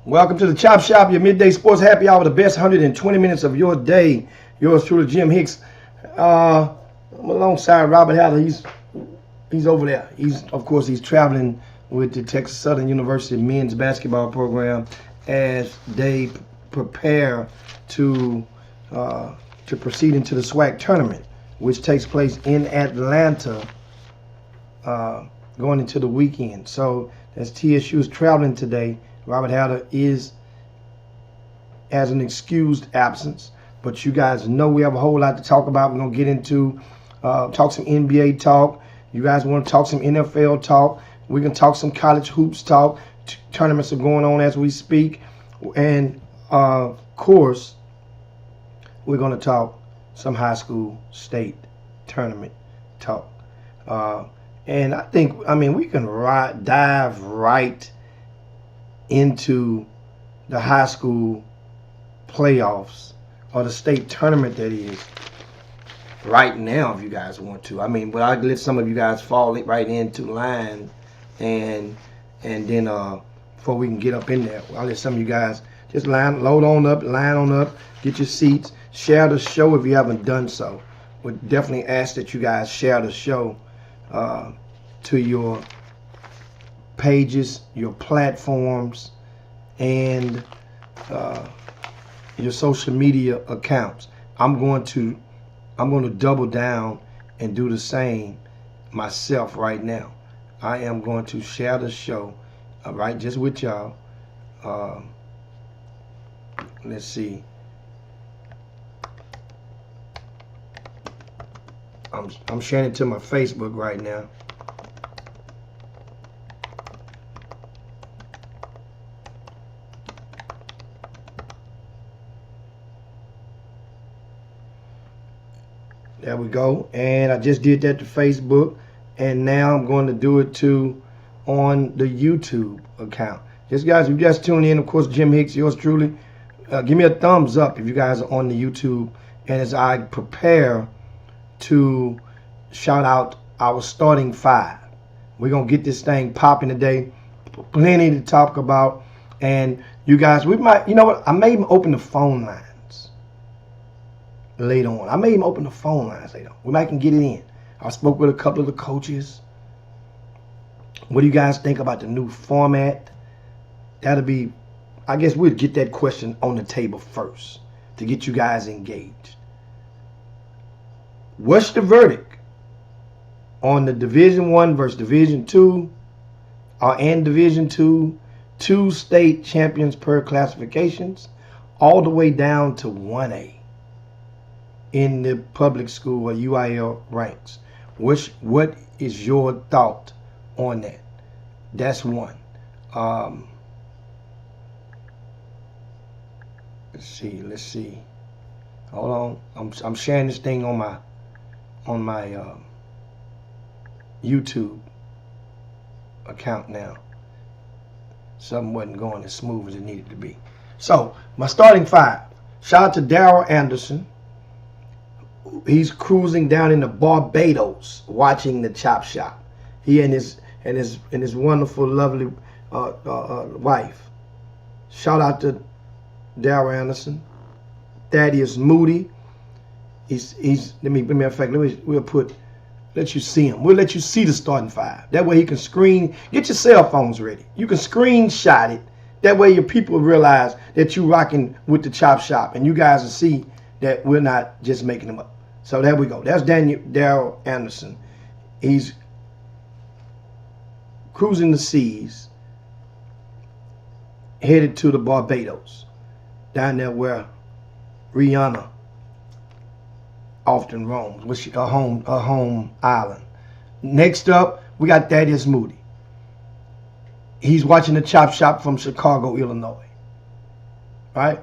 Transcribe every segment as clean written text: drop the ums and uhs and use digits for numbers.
Welcome to the Chop Shop, your midday sports happy hour, the best 120 minutes of your day. Yours truly, Jim Hicks. I'm alongside Robert Haller. He's over there. Of course, he's traveling with the Texas Southern University men's basketball program as they prepare to proceed into the SWAC tournament, which takes place in Atlanta going into the weekend. So as TSU is traveling today, Robert Haller has an excused absence, but you guys know we have a whole lot to talk about. We're going to get into talk some NBA talk. You guys want to talk some NFL talk. We can talk some college hoops talk. Tournaments are going on as we speak. And, of course, we're going to talk some high school state tournament talk. And I mean, we can dive right into the high school playoffs or the state tournament that is right now if you guys want to. I mean, but I'll let some of you guys fall right into line and then before we can get up in there, I'll let some of you guys just line on up, get your seats, share the show if you haven't done so. Would definitely ask that you guys share the show to your pages, your platforms, and your social media accounts. I'm going to double down and do the same myself right now. I am going to share the show, right, just with y'all. Let's see. I'm sharing it to my Facebook right now. There we go. And I just did that to Facebook. And now I'm going to do it on the YouTube account. Just guys, if you guys tune in, of course, Jim Hicks, yours truly. Give me a thumbs up if you guys are on the YouTube. And as I prepare to shout out our starting five, we're going to get this thing popping today. Plenty to talk about. And you guys, we might, you know what? I may even open the phone lines later on. I may even open the phone lines later on. We might can get it in. I spoke with a couple of the coaches. What do you guys think about the new format? That'll be, I guess we'll get that question on the table first to get you guys engaged. What's the verdict on the Division I versus Division II and Division II, 2 state champions per classifications, all the way down to 1A in the public school or UIL ranks? What is your thought on that? That's one. Let's see. Hold on. I'm sharing this thing on my YouTube account now. Something wasn't going as smooth as it needed to be. So my starting five. Shout out to Daryl Anderson. He's cruising down into Barbados watching the Chop Shop. He and his wonderful, lovely wife. Shout out to Daryl Anderson. Thaddeus Moody. We'll let you see him. We'll let you see the starting five. That way he can screen. Get your cell phones ready. You can screenshot it. That way your people realize that you rocking with the Chop Shop, and you guys will see that we're not just making them up. So there we go. That's Daryl Anderson. He's cruising the seas, headed to the Barbados, down there where Rihanna often roams, which is her home island. Next up, we got Thaddeus Moody. He's watching the Chop Shop from Chicago, Illinois. All right.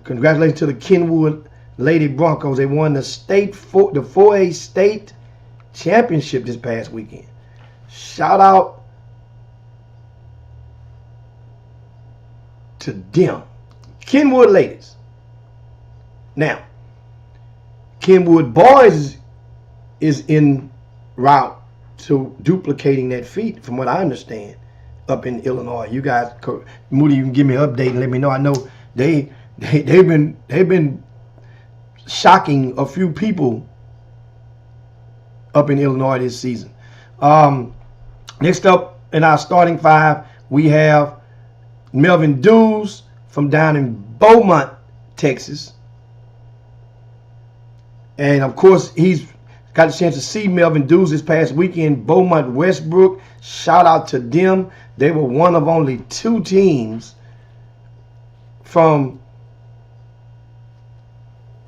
Congratulations to the Kenwood Lady Broncos. They won the 4A state championship this past weekend. Shout out to them, Kenwood ladies. Now, Kenwood boys is en route to duplicating that feat, from what I understand. up in Illinois. You guys, Moody, you can give me an update and let me know. I know they've been shocking a few people up in Illinois this season. Next up in our starting five, we have Melvin Dews from down in Beaumont, Texas. And of course, he's got a chance to see Melvin Dews this past weekend. Beaumont Westbrook, shout out to them. They were one of only 2 teams from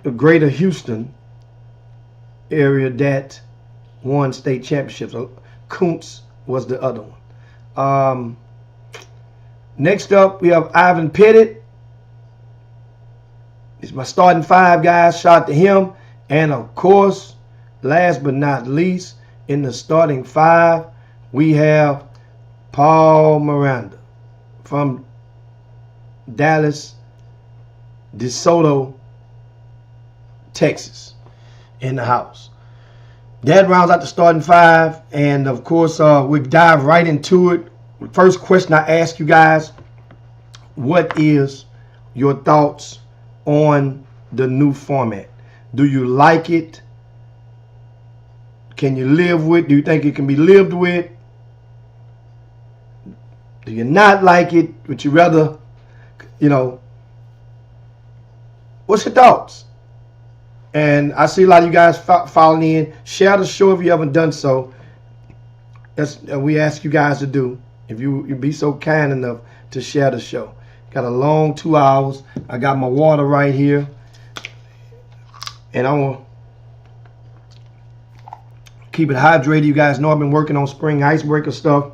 the greater Houston area that won state championships. Kuntz was the other one. Next up, we have Ivan Pettit. He's my starting 5, guys. Shout out to him. And of course, last but not least, in the starting 5, we have Paul Miranda from Dallas, DeSoto, Texas, in the house. That rounds out the starting 5, and of course, we dive right into it. First question I ask you guys: what is your thoughts on the new format? Do you like it? Can you live with? Do you think it can be lived with? Do you not like it? Would you rather, what's your thoughts? And I see a lot of you guys following in. Share the show if you haven't done so. That's we ask you guys to do. If you be so kind enough to share the show. Got a long 2 hours. I got my water right here. And I'm going to keep it hydrated. You guys know I've been working on spring icebreaker stuff.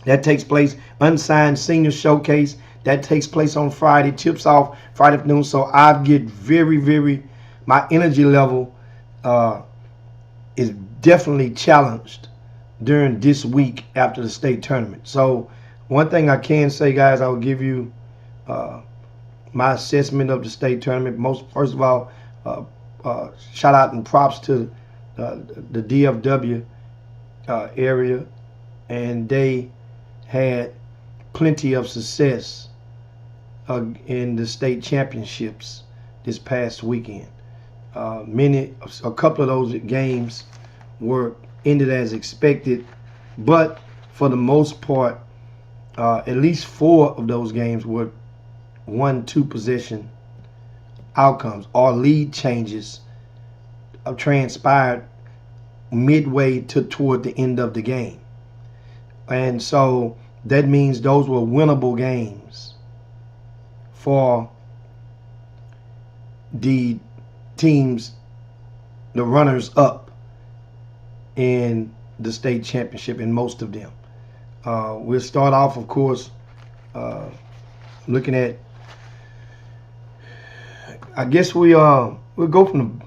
That takes place, Unsigned Senior Showcase. That takes place on Friday. Tips off Friday afternoon. So I get very, my energy level is definitely challenged during this week after the state tournament. So one thing I can say, guys, I will give you my assessment of the state tournament. First of all, shout out and props to the DFW area, and they had plenty of success in the state championships this past weekend. A couple of those games were ended as expected, but for the most part, at least 4 of those games were 1-2 possession outcomes or lead changes transpired midway toward the end of the game. And so that means those were winnable games for the teams, the runners up in the state championship, in most of them. We'll start off, of course, looking at, I guess we'll go from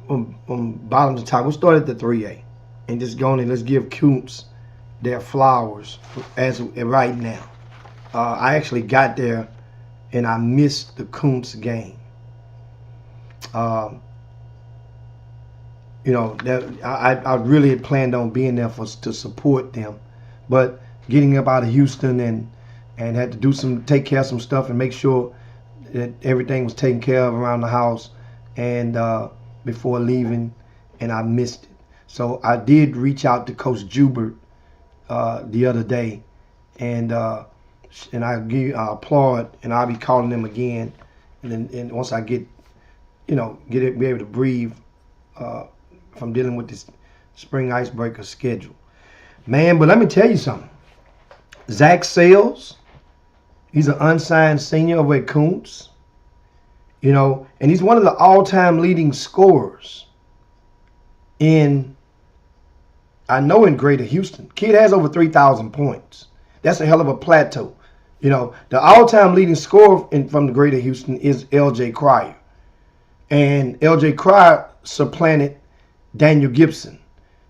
bottom to top. We'll start at the 3A and just go on and let's give Kuntz their flowers as right now. I actually got there and I missed the Kuntz game. I really had planned on being there to support them, but getting up out of Houston and had to take care of some stuff and make sure that everything was taken care of around the house and before leaving, and I missed it. So I did reach out to Coach Jubert the other day, and I applaud, and I'll be calling them again, and once I be able to breathe from dealing with this spring icebreaker schedule, man. But let me tell you something. Zach Sales, he's an unsigned senior over at Kuntz, and he's one of the all-time leading scorers in Greater Houston. Kid has over 3,000 points. That's a hell of a plateau. The all-time leading scorer from the Greater Houston is L.J. Cryer. And L.J. Cryer supplanted Daniel Gibson.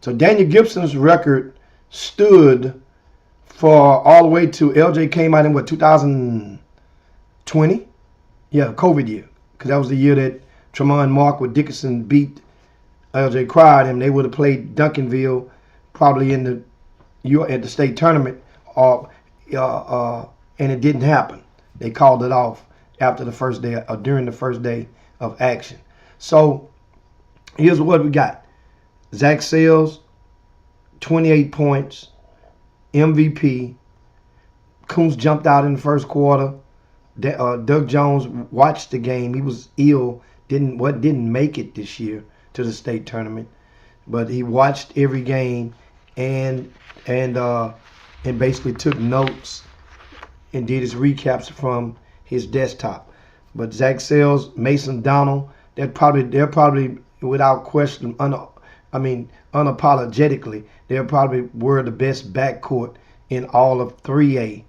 So Daniel Gibson's record stood for all the way to L.J. came out in 2020? Yeah, COVID year. Because that was the year that Tremont Mark with Dickinson beat L.J. Cryer and they would have played Duncanville probably at the state tournament, or and it didn't happen. They called it off after the first day or during the first day of action. So here's what we got: Zach Sales, 28 points, MVP. Coons jumped out in the first quarter. Doug Jones watched the game. He was ill, didn't make it this year to the state tournament, but he watched every game and basically took notes and did his recaps from his desktop. But Zach Sales, Mason Donald, they're probably without question, unapologetically, they probably were the best backcourt in all of 3A,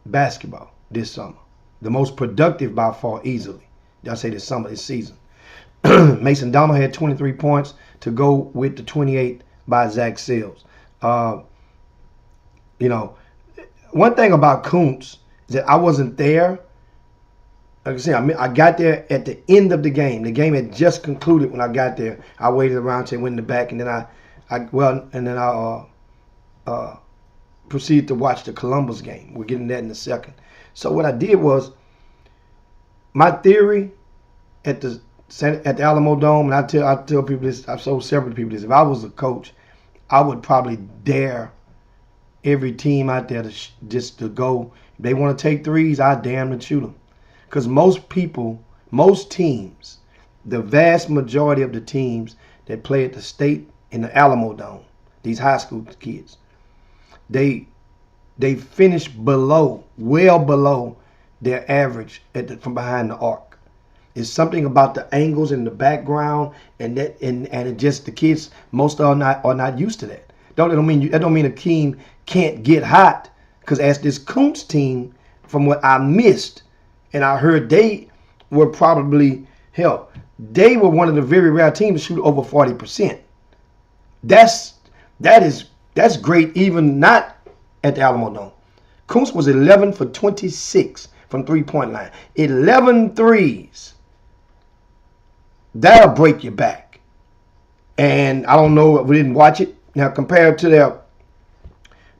basketball this summer. The most productive by far, easily. I say this summer, this season. Mason Donald had 23 points to go with the 28 by Zach Sales. One thing about Kuntz is that I wasn't there. Like I said, I got there at the end of the game. The game had just concluded when I got there. I waited around till it went in the back, and then I proceeded to watch the Columbus game. We're getting that in a second. So what I did was, my theory at the Alamo Dome, and I tell people this, I've told several people this, if I was a coach, I would probably dare every team out there just to go. If they want to take threes, I dare them to shoot them. Because most teams, the vast majority of the teams that play at the state in the Alamo Dome, these high school kids, they finish well below their average from behind the arc. It's something about the angles in the background, and it just, the kids, most are not used to that. That don't mean a team can't get hot, because as this Kuntz team, from what I missed, and I heard they were probably, they were one of the very rare teams to shoot over 40%. That's great, even not at the Alamo Dome. Kuntz was 11 for 26 from three-point line. 11 threes. That'll break your back. And I don't know, we didn't watch it. Now, compared to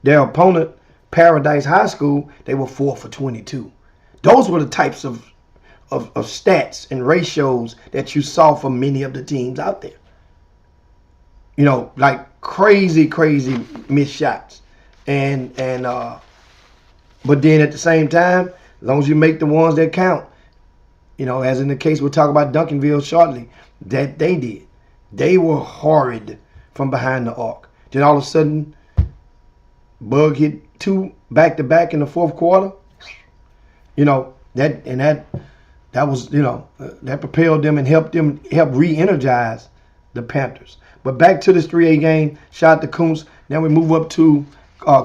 their opponent, Paradise High School, they were 4 for 22. Those were the types of stats and ratios that you saw from many of the teams out there. Like crazy missed shots. But then at the same time, as long as you make the ones that count, as in the case we'll talk about Duncanville shortly, that they did. They were horrid from behind the arc. Then all of a sudden, Bug hit 2 back-to-back in the fourth quarter. That propelled them and helped re-energize the Panthers. But back to this 3A game, shout out to Kuntz. Then we move up to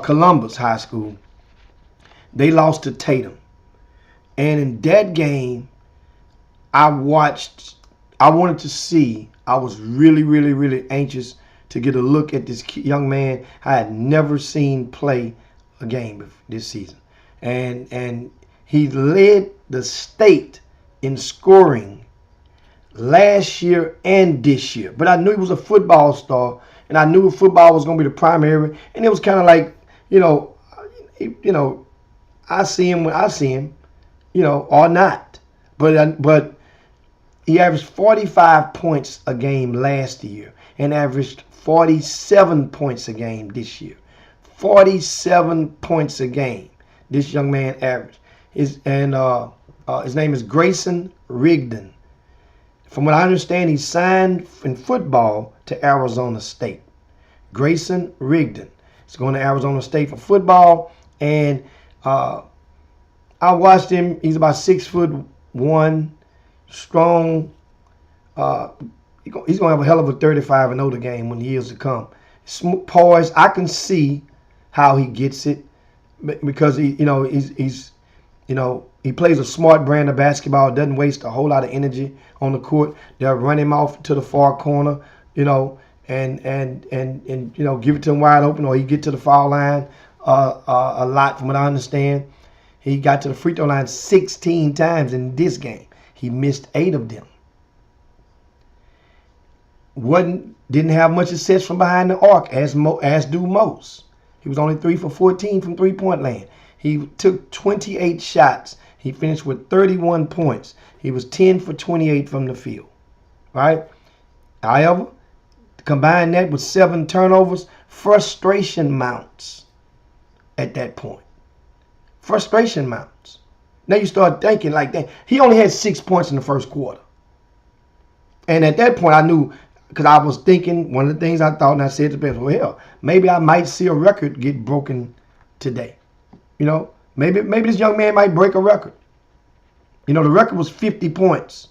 Columbus High School. They lost to Tatum. And in that game, I was really anxious to get a look at this young man I had never seen play a game this season. And he led the state in scoring last year and this year. But I knew he was a football star, and I knew football was going to be the primary. And it was kind of like, I see him when I see him, or not. But he averaged 45 points a game last year and averaged 47 points a game this year. 47 points a game this young man averaged. His name is Grayson Rigdon. From what I understand, he signed in football to Arizona State. Grayson Rigdon is going to Arizona State for football, and I watched him. He's about 6'1", strong. He's going to have a hell of a 35-0 game when the years to come. Poised. I can see how he gets it because he plays a smart brand of basketball. Doesn't waste a whole lot of energy on the court. They'll run him off to the far corner, and give it to him wide open, or he get to the foul line a lot. From what I understand, he got to the free throw line 16 times in this game. He missed 8 of them. Didn't have much success from behind the arc as do most. He was only 3 for 14 from three-point land. He took 28 shots. He finished with 31 points. He was 10 for 28 from the field, right? However, combine that with 7 turnovers, frustration mounts at that point. Frustration mounts. Now you start thinking like that. He only had 6 points in the first quarter. And at that point, I knew, because I was thinking, one of the things I thought, and I said to people, well, hell, maybe I might see a record get broken today. You know, maybe this young man might break a record. You know, the record was 50 points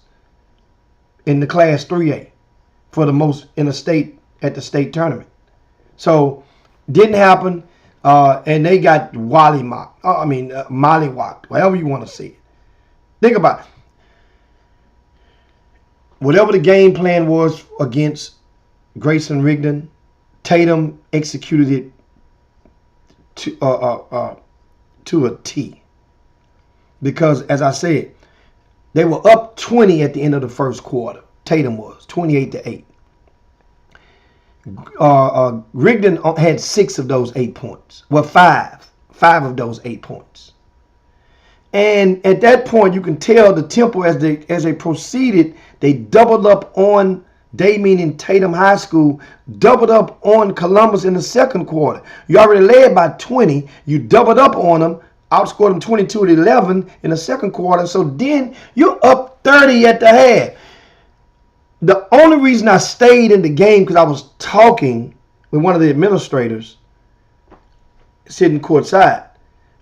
in the Class 3A for the most in the state at the state tournament. So, didn't happen, and they got mollywopped, whatever you want to say it. Think about it. Whatever the game plan was against Grayson Rigdon, Tatum executed it to a T. Because, as I said, they were up 20 at the end of the first quarter. Tatum was 28-8. Rigdon had 6 of those 8 points. Well, 5 of those 8 points. And at that point, you can tell the tempo as they proceeded. They doubled up on meaning Tatum High School, doubled up on Columbus in the second quarter. You already led by 20. You doubled up on them, outscored them 22-11 in the second quarter. So then you're up 30 at the half. The only reason I stayed in the game because I was talking with one of the administrators sitting courtside.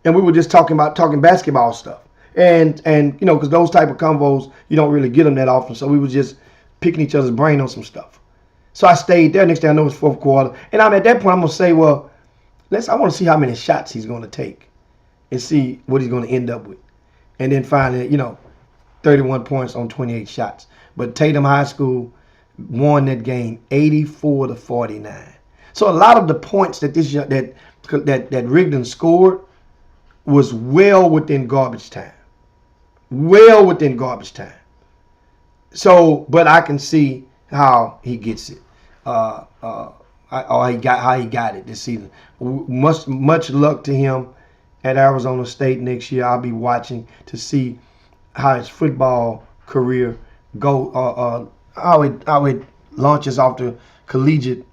And we were just talking basketball stuff. And you know, because those type of convos, you don't really get them that often. So we were just picking each other's brain on some stuff. So I stayed there. Next thing I know, it's fourth quarter. And I'm at that point, I'm going to say, well, I want to see how many shots he's going to take and see what he's going to end up with. And then finally, you know, 31 points on 28 shots. But Tatum High School won that game 84-49. So a lot of the points that Rigdon scored was well within garbage time. Well within garbage time. So, but I can see how he gets it. How he got it this season. Much luck to him at Arizona State next year. I'll be watching to see how his football career how it launches off the collegiate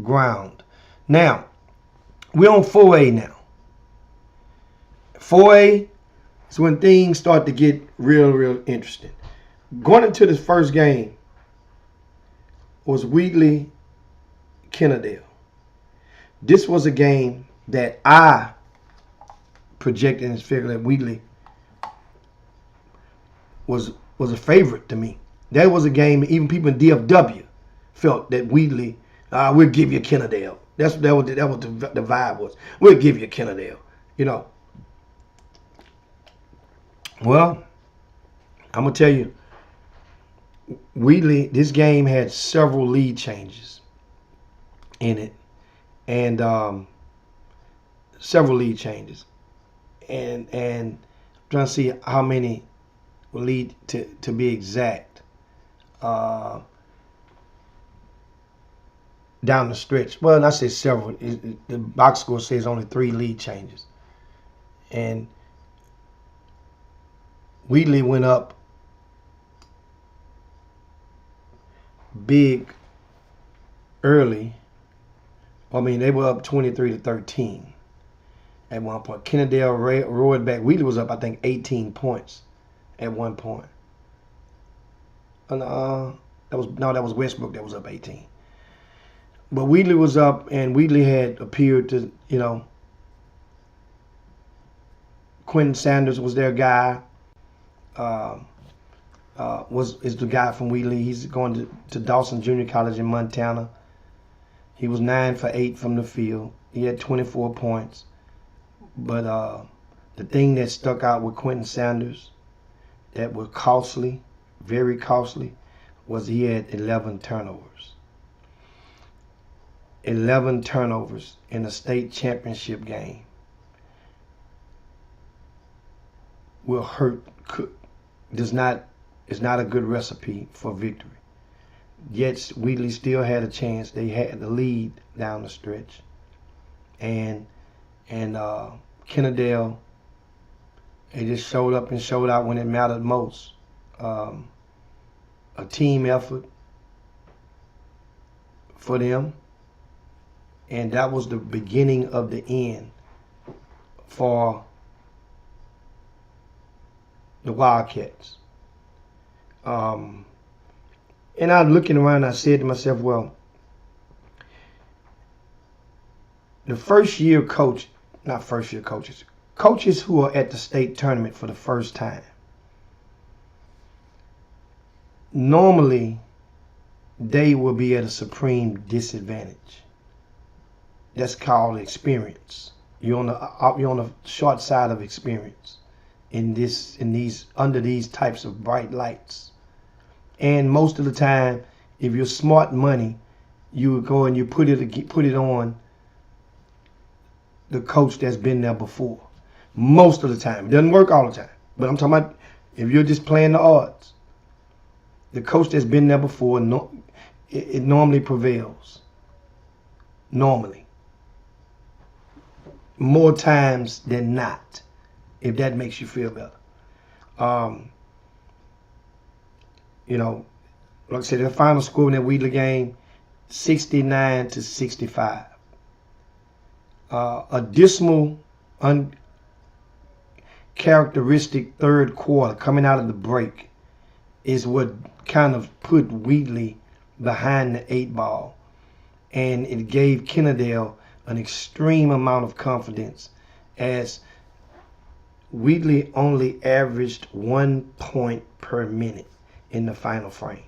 ground. Now, we're on 4A now. 4A is when things start to get real interesting. Going into this first game was Wheatley-Kennedale. This was a game that I projected and figured that Wheatley was a favorite to me. That was a game even people in DFW felt that Wheatley, we'll give you Kennedale. That was the vibe was. We'll give you Kennedale, you know. Well, I'm going to tell you, Wheatley, this game had several lead changes in it. And several lead changes. And I'm trying to see how many will lead to be exact. Down the stretch. Well, I say several. The box score says only 3 lead changes. And Wheatley went up big early. I mean, they were up 23-13 at one point. Kennedale roared back. Wheatley was up, I think, 18 points at one point. And, that was Westbrook that was up 18. But Wheatley was up, and Wheatley had appeared to, you know, Quentin Sanders was their guy. Is the guy from Wheatley. He's going to Dawson Junior College in Montana. He was 9 for 8 from the field. He had 24 points. But the thing that stuck out with Quentin Sanders that was costly, very costly, was he had 11 turnovers. 11 turnovers in a state championship game will hurt. Is not a good recipe for victory. Yet Wheatley still had a chance. They had the lead down the stretch, and And Kennedale, they just showed up and showed out when it mattered most. A team effort for them. And that was the beginning of the end for the Wildcats. And I'm looking around, I said to myself, well, the first-year coach, not first-year coaches, coaches who are at the state tournament for the first time, normally they will be at a supreme disadvantage. That's called experience. You're on the short side of experience under these types of bright lights. And most of the time, if you're smart money, you would go and you put it on the coach that's been there before. Most of the time. It doesn't work all the time. But I'm talking about if you're just playing the odds. The coach that's been there before, it normally prevails. Normally. More times than not, if that makes you feel better. You know, like I said, the final score in that Wheatley game, 69-65. A dismal, uncharacteristic third quarter coming out of the break is what kind of put Wheatley behind the 8-ball. And it gave Kennedale an extreme amount of confidence, as Wheatley only averaged 1 point per minute in the final frame.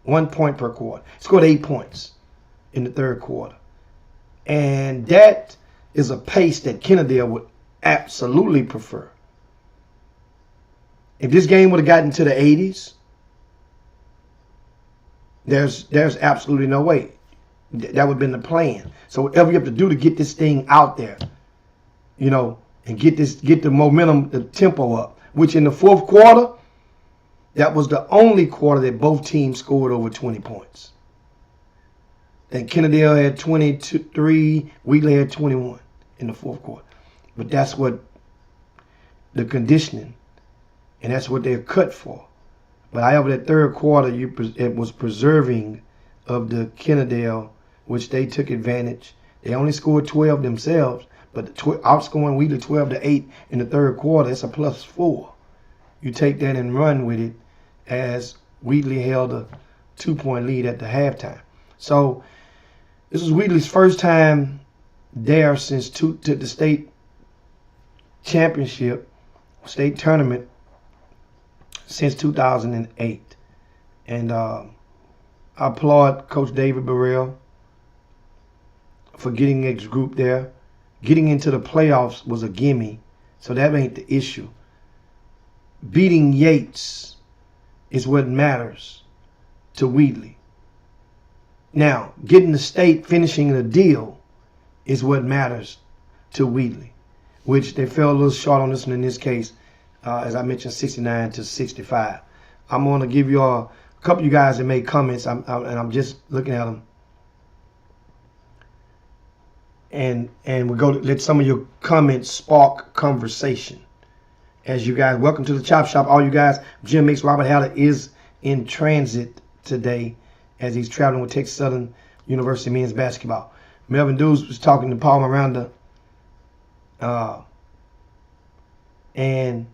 1 point per quarter. Scored 8 points in the third quarter. And that is a pace that Kennedale would absolutely prefer. If this game would have gotten to the 80s, there's absolutely no way. That would have been the plan. So whatever you have to do to get this thing out there, you know, and get the momentum, the tempo up, which in the fourth quarter, that was the only quarter that both teams scored over 20 points. Then Kennedale had 23, Wheatley had 21 in the fourth quarter. But that's what the conditioning, and that's what they're cut for. But however, that third quarter, it was preserving of the Kennedale, which they took advantage. They only scored 12 themselves, but outscoring Wheatley 12-8 in the third quarter, it's a +4. You take that and run with it, as Wheatley held a 2-point lead at the halftime. So this was Wheatley's first time there since to the state championship, state tournament, since 2008. And I applaud Coach David Burrell for getting his group there. Getting into the playoffs was a gimme, so that ain't the issue. Beating Yates is what matters to Wheatley. Now, getting the state, finishing the deal is what matters to Wheatley, which they fell a little short on this one in this case, as I mentioned, 69-65. I'm going to give you a couple of you guys that made comments, and I'm just looking at them. And we're going to let some of your comments spark conversation. As you guys, welcome to the Chop Shop. All you guys, Jim Mix, Robert Haller is in transit today as he's traveling with Texas Southern University men's basketball. Melvin Dews was talking to Paul Miranda. And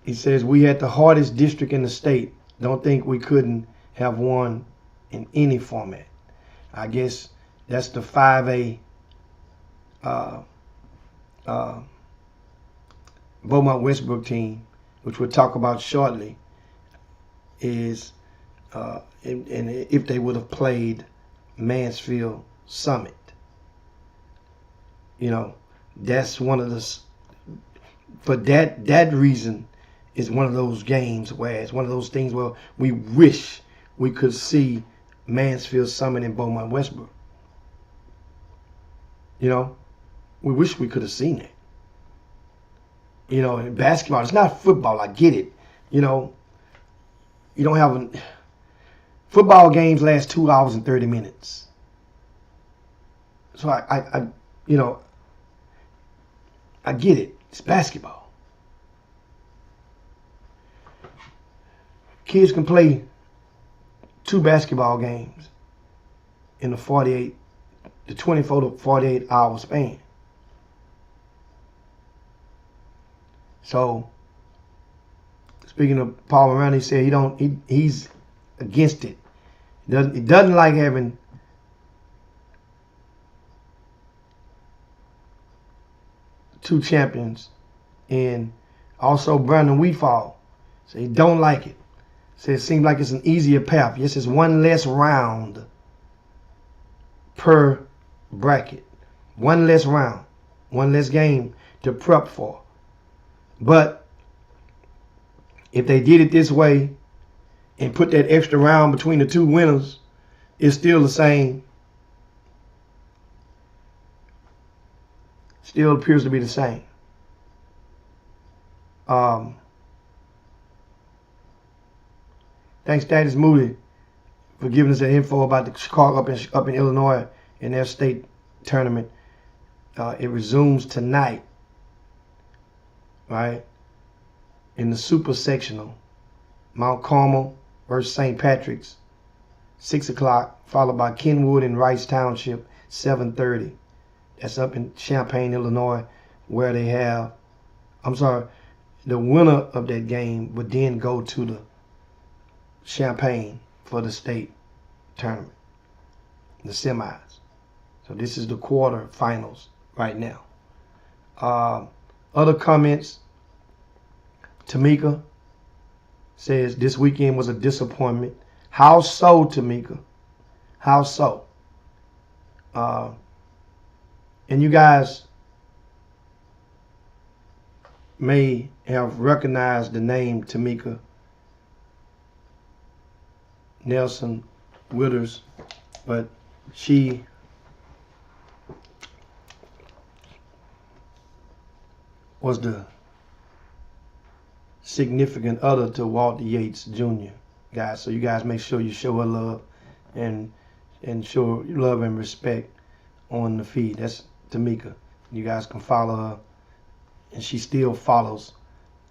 he says, we had the hardest district in the state. Don't think we couldn't have won in any format. I guess that's the 5A Beaumont Westbrook team, which we'll talk about shortly, is and if they would have played Mansfield Summit. You know, that's one of the, for that reason, is one of those games where it's one of those things where we wish we could see Mansfield Summit and Beaumont Westbrook. You know, we wish we could have seen it. You know, in basketball, it's not football. I get it. You know, you don't have football games last 2 hours and 30 minutes. So I you know, I get it. It's basketball. Kids can play 2 basketball games in the 24 to 48 hour span. So, speaking of Paul Moran, he said he's against it. He doesn't like having two champions, and also Brandon Wheatfall. So he don't like it. So it seems like it's an easier path. Yes, it's one less round per bracket. One less round. One less game to prep for. But if they did it this way and put that extra round between the 2 winners, it's still the same. Still appears to be the same. Thanks, Thaddeus Moody, for giving us that info about the Chicago up in Illinois in their state tournament. It resumes tonight, right? In the super sectional, Mount Carmel versus St. Patrick's, 6 o'clock, followed by Kenwood and Rice Township, 7:30. That's up in Champaign, Illinois, where they have, the winner of that game would then go to the Champaign for the state tournament, the semis. So this is the quarterfinals right now. Other comments, Tamika says this weekend was a disappointment. How so, Tamika? How so? And you guys may have recognized the name Tamika Nelson Withers, but she was the significant other to Walter Yates Jr. Guys, so you guys make sure you show her love and show love and respect on the feed. That's Tamika. You guys can follow her, and she still follows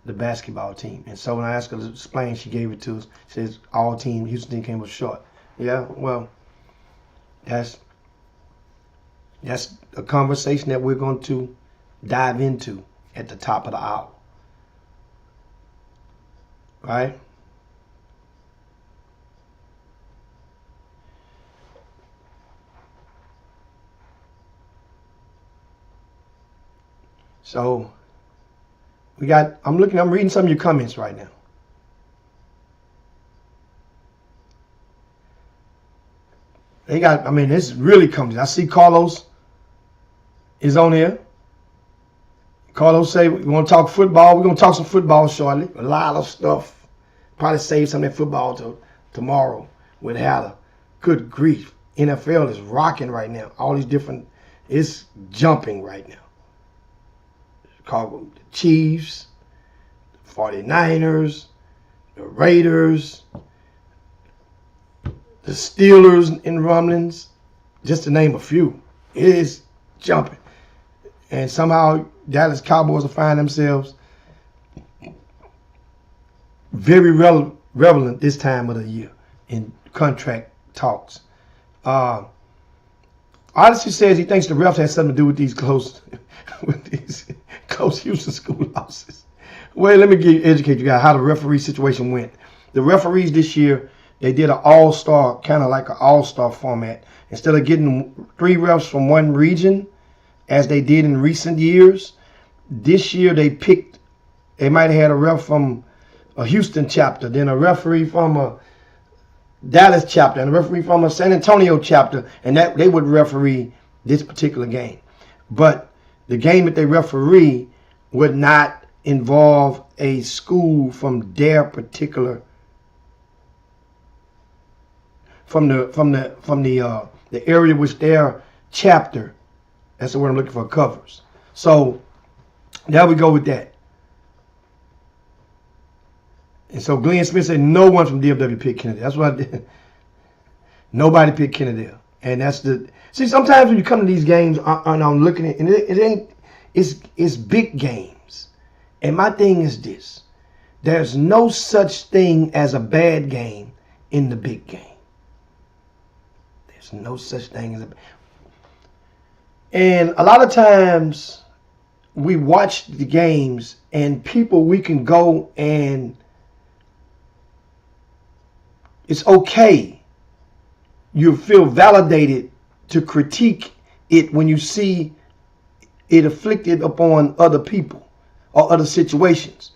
the basketball team. And so when I asked her to explain, she gave it to us. She says all team Houston team was short. Yeah, well, that's a conversation that we're going to dive into at the top of the hour. Right? So I'm reading some of your comments right now. This really comes. I see Carlos is on here. Carlos say we want to talk football. We're going to talk some football shortly. A lot of stuff. Probably save some of that football till tomorrow with Hatter. Good grief. NFL is rocking right now. All these different, it's jumping right now. Chicago, the Chiefs, the 49ers, the Raiders, the Steelers in rumblings, just to name a few. It is jumping. And somehow Dallas Cowboys will find themselves very relevant this time of the year in contract talks. Odyssey says he thinks the refs had something to do with these close Houston school losses. Well, let me educate you guys how the referee situation went. The referees this year, they did an all-star, kind of like an all-star format. Instead of getting 3 refs from one region, as they did in recent years, this year they might have had a ref from a Houston chapter, then a referee from a Dallas chapter, and a referee from a San Antonio chapter, and that they would referee this particular game. But the game that they referee would not involve a school from their particular from the area which their chapter, that's the word I'm looking for, covers. So there we go with that. And so Glenn Smith said no one from DFW picked Kennedy. That's what I did. Nobody picked Kennedy. And that's the see. Sometimes when you come to these games, and I'm looking at, and it ain't. It's big games, and my thing is this: there's no such thing as a bad game in the big game. There's no such thing as a. And a lot of times we watch the games, and people we can go and it's okay. You feel validated to critique it when you see it afflicted upon other people or other situations.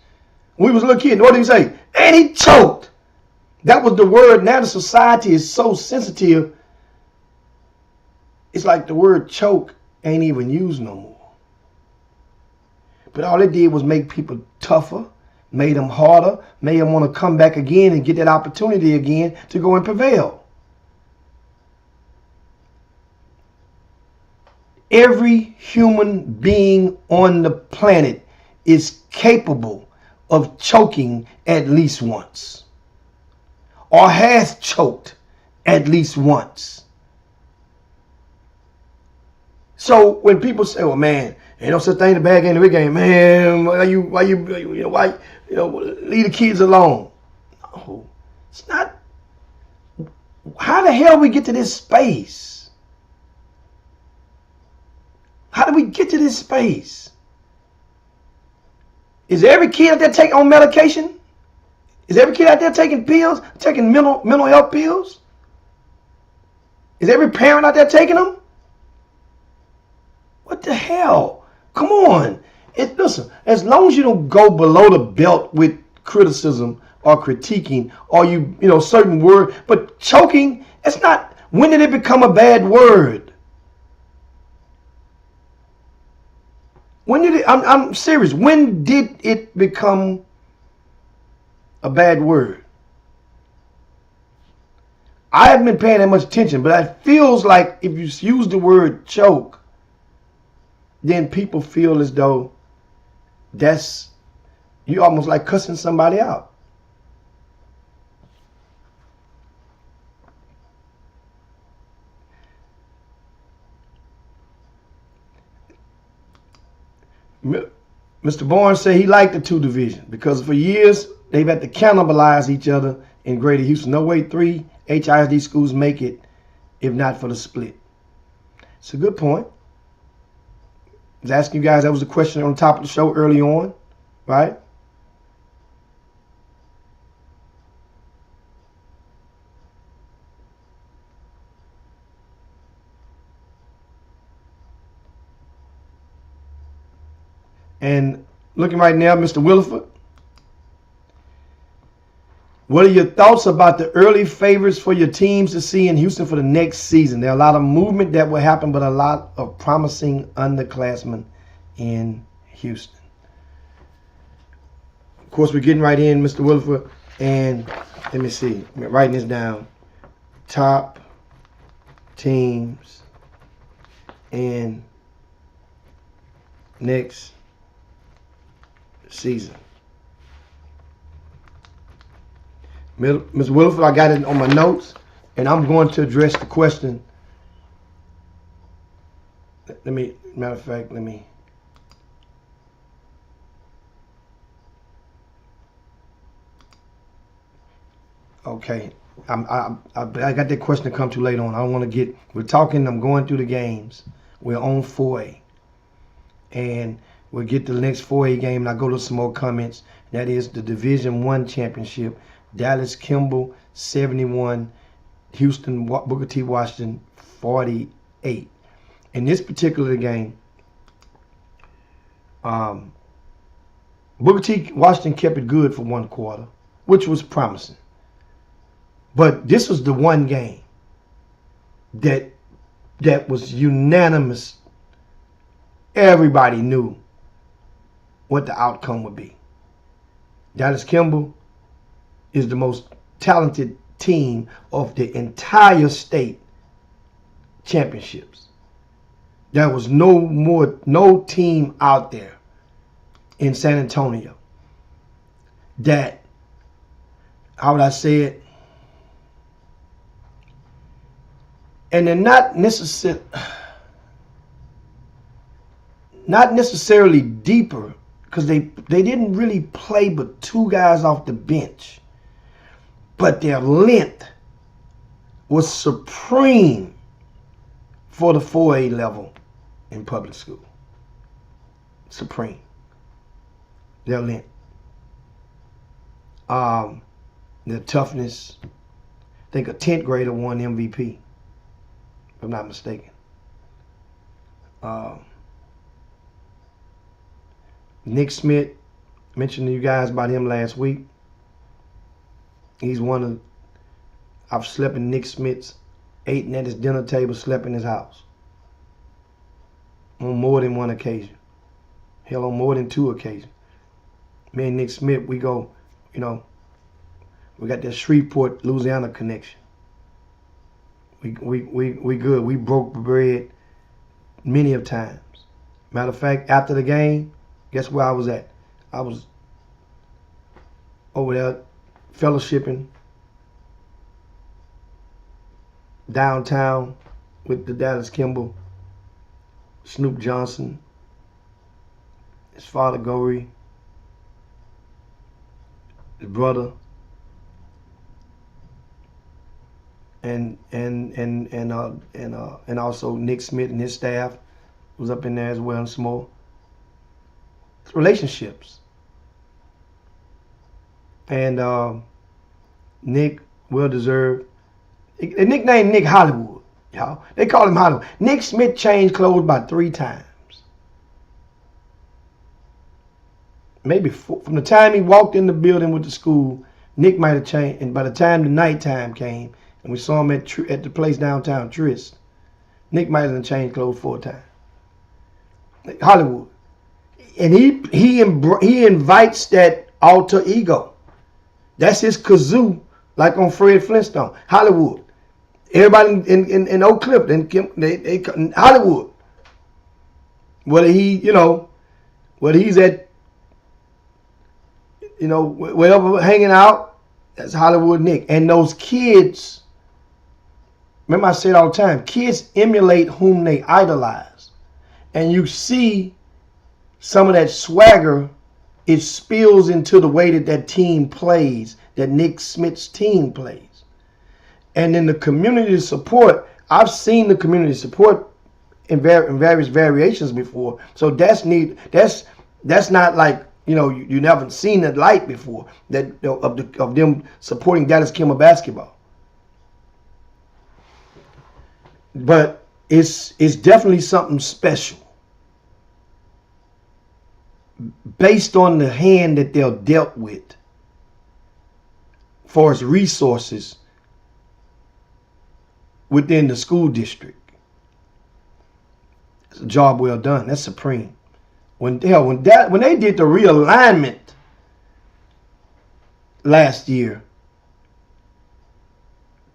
When we was little kids, what did he say? And he choked. That was the word. Now the society is so sensitive. It's like the word choke ain't even used no more. But all it did was make people tougher, made them harder, made them want to come back again and get that opportunity again to go and prevail. Every human being on the planet is capable of choking at least once, or has choked at least once. So when people say, "Well, man, ain't no such thing as a bad game, the big game," man, why you leave the kids alone? No, it's not. How the hell we get to this space? How did we get to this space? Is every kid out there taking on medication? Is every kid out there taking pills, taking mental health pills? Is every parent out there taking them? What the hell? Come on. Listen, as long as you don't go below the belt with criticism or critiquing or certain word, but choking, it's not. When did it become a bad word? When did it? I'm serious. When did it become a bad word? I haven't been paying that much attention, but it feels like if you use the word choke, then people feel as though you almost like cussing somebody out. Mr. Bourne said he liked the two division because for years they've had to cannibalize each other in Greater Houston. No way 3 HISD schools make it if not for the split. It's a good point. I was asking you guys, that was a question on top of the show early on, right? And looking right now, Mr. Williford, what are your thoughts about the early favorites for your teams to see in Houston for the next season? There are a lot of movement that will happen, but a lot of promising underclassmen in Houston. Of course, we're getting right in, Mr. Williford, and let me see. I'm writing this down. Top teams in next season. Ms. Williford, I got it on my notes, and I'm going to address the question. Matter of fact, let me. Okay, I got that question to come to later on. I don't want to get. We're talking. I'm going through the games. We're on 4A, and we'll get to the next 4A game, and I'll go to some more comments. That is the Division I championship. Dallas Kimball 71, Houston Booker T. Washington 48. In this particular game, Booker T. Washington kept it good for one quarter, which was promising. But this was the one game that was unanimous. Everybody knew what the outcome would be. Dallas Kimball is the most talented team of the entire state championships. There was no team out there in San Antonio that, how would I say it, and they're not necessarily deeper, because they didn't really play but 2 guys off the bench, but their length was supreme for the 4A level in public school. Supreme. Their length. Their toughness. I think a 10th grader won MVP, if I'm not mistaken. Nick Smith, mentioned to you guys about him last week. He's one of, I've slept in Nick Smith's, eating at his dinner table, slept in his house. On more than one occasion. Hell, on more than 2 occasions. Me and Nick Smith, we go, you know, we got that Shreveport, Louisiana connection. We good. We broke bread many of times. Matter of fact, after the game, guess where I was at? I was over there fellowshipping downtown with the Dallas Kimball, Snoop Johnson, his father Gorey, his brother, and also Nick Smith and his staff was up in there as well, and some more. It's relationships. And Nick, well deserved. They nicknamed Nick Hollywood, y'all. They call him Hollywood. Nick Smith changed clothes about 3 times. Maybe 4. From the time he walked in the building with the school, Nick might have changed. And by the time the nighttime came, and we saw him at the place downtown, Trist, Nick might have changed clothes 4 times. Hollywood. And he invites that alter ego. That's his kazoo, like on Fred Flintstone. Hollywood. Everybody in Oak Cliff, they Hollywood. Whether he's at, wherever hanging out, that's Hollywood Nick. And those kids, remember I say it all the time, kids emulate whom they idolize. And you see some of that swagger, it spills into the way that team plays, that Nick Smith's team plays. And then the community support, I've seen the community support in various variations before. So that's neat. That's not like, you never seen that light before, that of them supporting Dallas Kimball basketball. But it's definitely something special, based on the hand that they're dealt with for its resources within the school district. It's a job well done. That's supreme. When they did the realignment last year,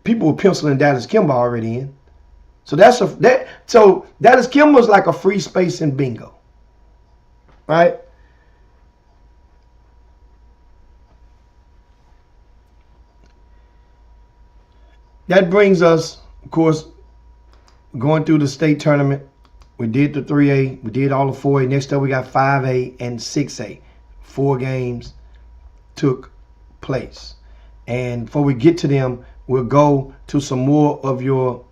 people were penciling Dallas Kimball already in. So so Dallas Kimball's like a free space in bingo, right? That brings us, of course, going through the state tournament. We did the 3A. We did all the 4A. Next up, we got 5A and 6A. 4 games took place. And before we get to them, we'll go to some more of your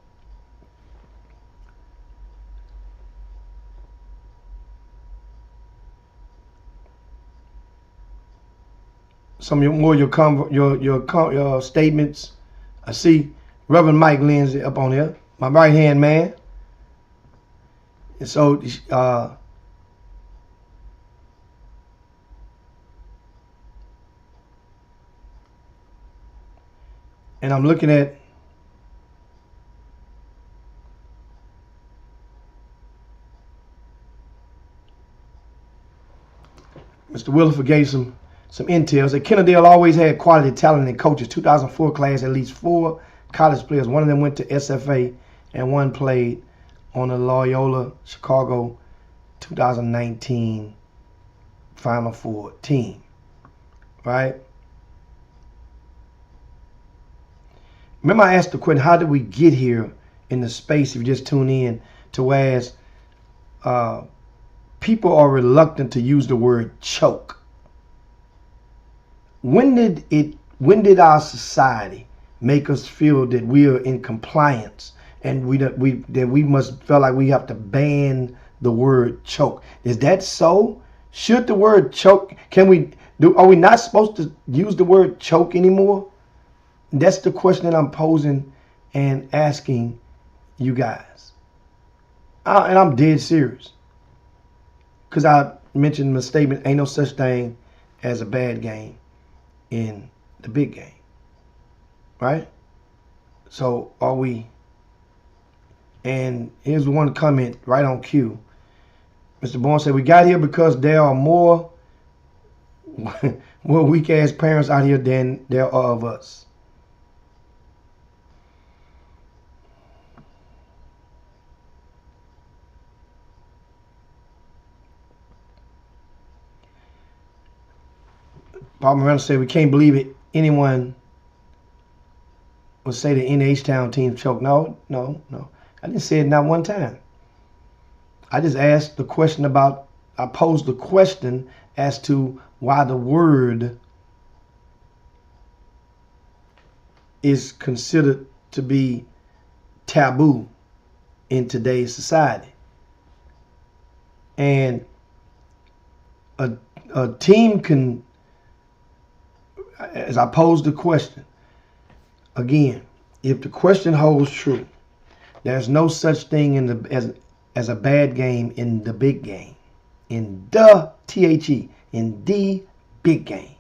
your statements. I see Reverend Mike Lindsay up on here, my right-hand man. And so, and I'm looking at Mr. Williford gave some intel. That Kennedale always had quality talent and coaches. 2004 class, at least 4 college players. One of them went to SFA and one played on the Loyola Chicago 2019 Final Four team. Right? Remember I asked the question, how did we get here in the space if you just tune in to whereas people are reluctant to use the word choke. When did our society make us feel that we are in compliance and that we must feel like we have to ban the word choke? Is that so? Should the word choke, are we not supposed to use the word choke anymore? That's the question that I'm posing and asking you guys. And I'm dead serious. Because I mentioned in my statement, ain't no such thing as a bad game in the big game. Right? So are we? And here's one comment right on cue. Mr. Bourne said, we got here because there are more weak ass parents out here than there are of us. Bob Miranda said, we can't believe it. Anyone would say the NH-Town team choked. No. I didn't say it not one time. I just asked the question I posed the question as to why the word is considered to be taboo in today's society. And a team can, as I posed the question, again, if the question holds true, there's no such thing as a bad game in the big game. In the THE, in the big game.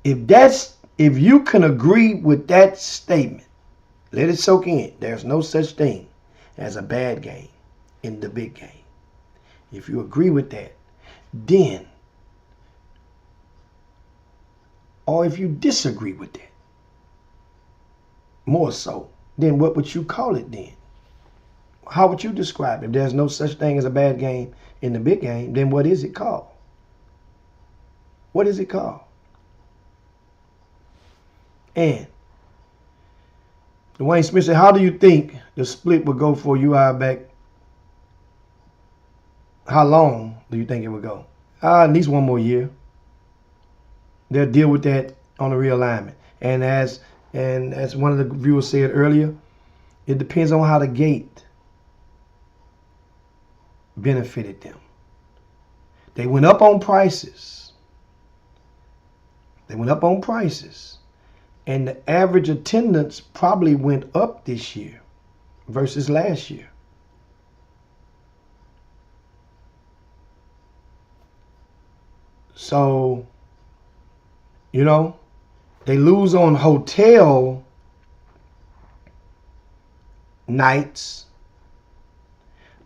If you can agree with that statement, let it soak in. There's no such thing as a bad game in the big game. If you agree with that, then, or if you disagree with that, more so, then what would you call it then? How would you describe it? If there's no such thing as a bad game in the big game, then what is it called? What is it called? And Dwayne Smith said, how do you think the split would go for UI back? How long do you think it would go? At least one more year. They'll deal with that on the realignment. And as one of the viewers said earlier, it depends on how the gate benefited them. They went up on prices. And the average attendance probably went up this year versus last year. So, they lose on hotel nights,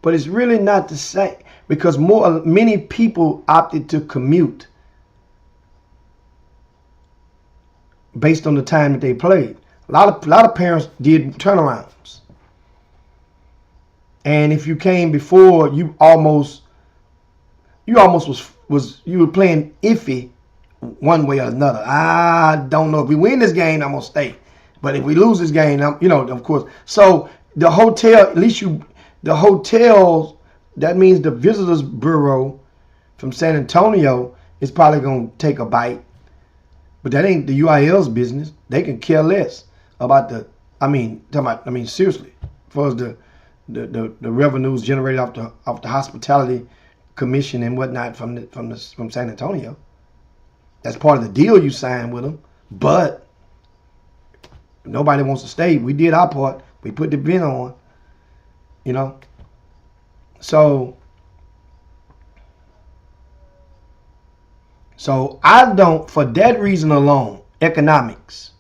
but it's really not the same because many people opted to commute based on the time that they played. A lot of parents did turnarounds, and if you came before, you almost were playing iffy one way or another. I don't know if we win this game, I'm gonna stay, but if we lose this game, of course. So the hotel, the hotels, that means the visitors bureau from San Antonio is probably gonna take a bite. But that ain't the UIL's business. They can care less about seriously, as far as the revenues generated off the hospitality commission and whatnot from San Antonio. That's part of the deal you signed with them. But nobody wants to stay. We did our part. We put the bin on, So I don't, for that reason alone, economics,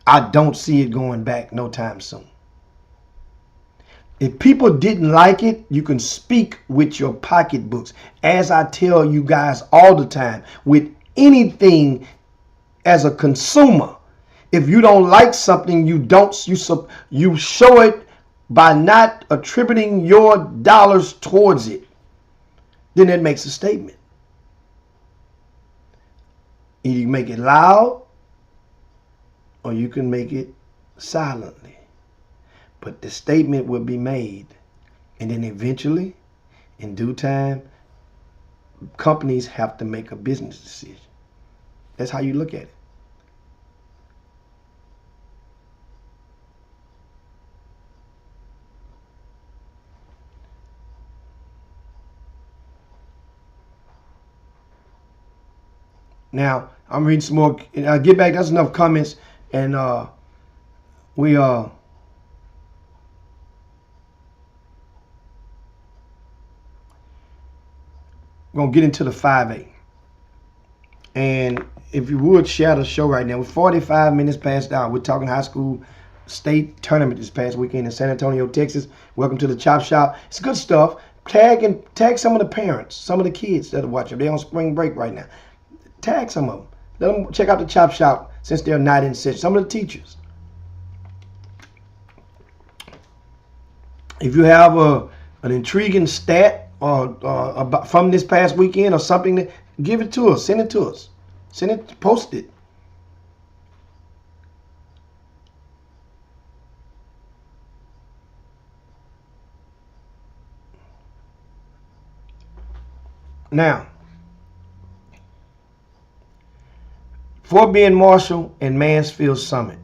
I don't see it going back no time soon. If people didn't like it, you can speak with your pocketbooks. As I tell you guys all the time, with anything as a consumer, if you don't like something, you show it by not attributing your dollars towards it. Then that makes a statement. Either you make it loud or you can make it silently. But the statement will be made, and then eventually, in due time, companies have to make a business decision. That's how you look at it. Now, I'm reading some more. Get back. That's enough comments. And we we're going to get into the 5A. And if you would share the show right now, we're 45 minutes past the hour. We're talking high school state tournament this past weekend in San Antonio, Texas. Welcome to the Chop Shop. It's good stuff. Tag some of the parents, some of the kids that are watching. They're on spring break right now. Tag some of them. Let them check out the Chop Shop since they're not in session. Some of the teachers. If you have an intriguing stat or from this past weekend or something, give it to us. Send it to us. Post it. Now, Fort Bend Marshall and Mansfield Summit.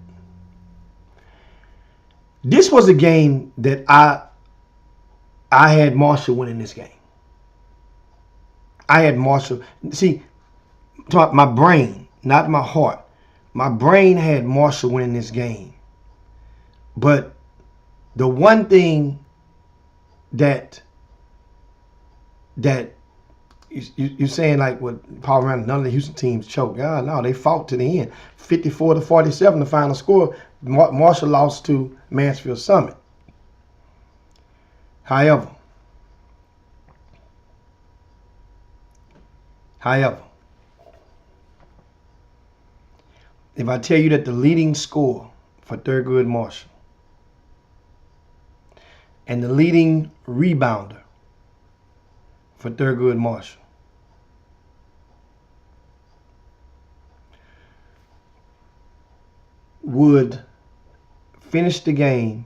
This was a game that I had Marshall winning this game. I had Marshall. See, my brain, not my heart. My brain had Marshall winning this game. But the one thing that you're saying, like what Paul Randall, none of the Houston teams choked. God, no, they fought to the end. 54-47, the final score. Marshall lost to Mansfield Summit. However, if I tell you that the leading score for Thurgood Marshall and the leading rebounder for Thurgood Marshall would finish the game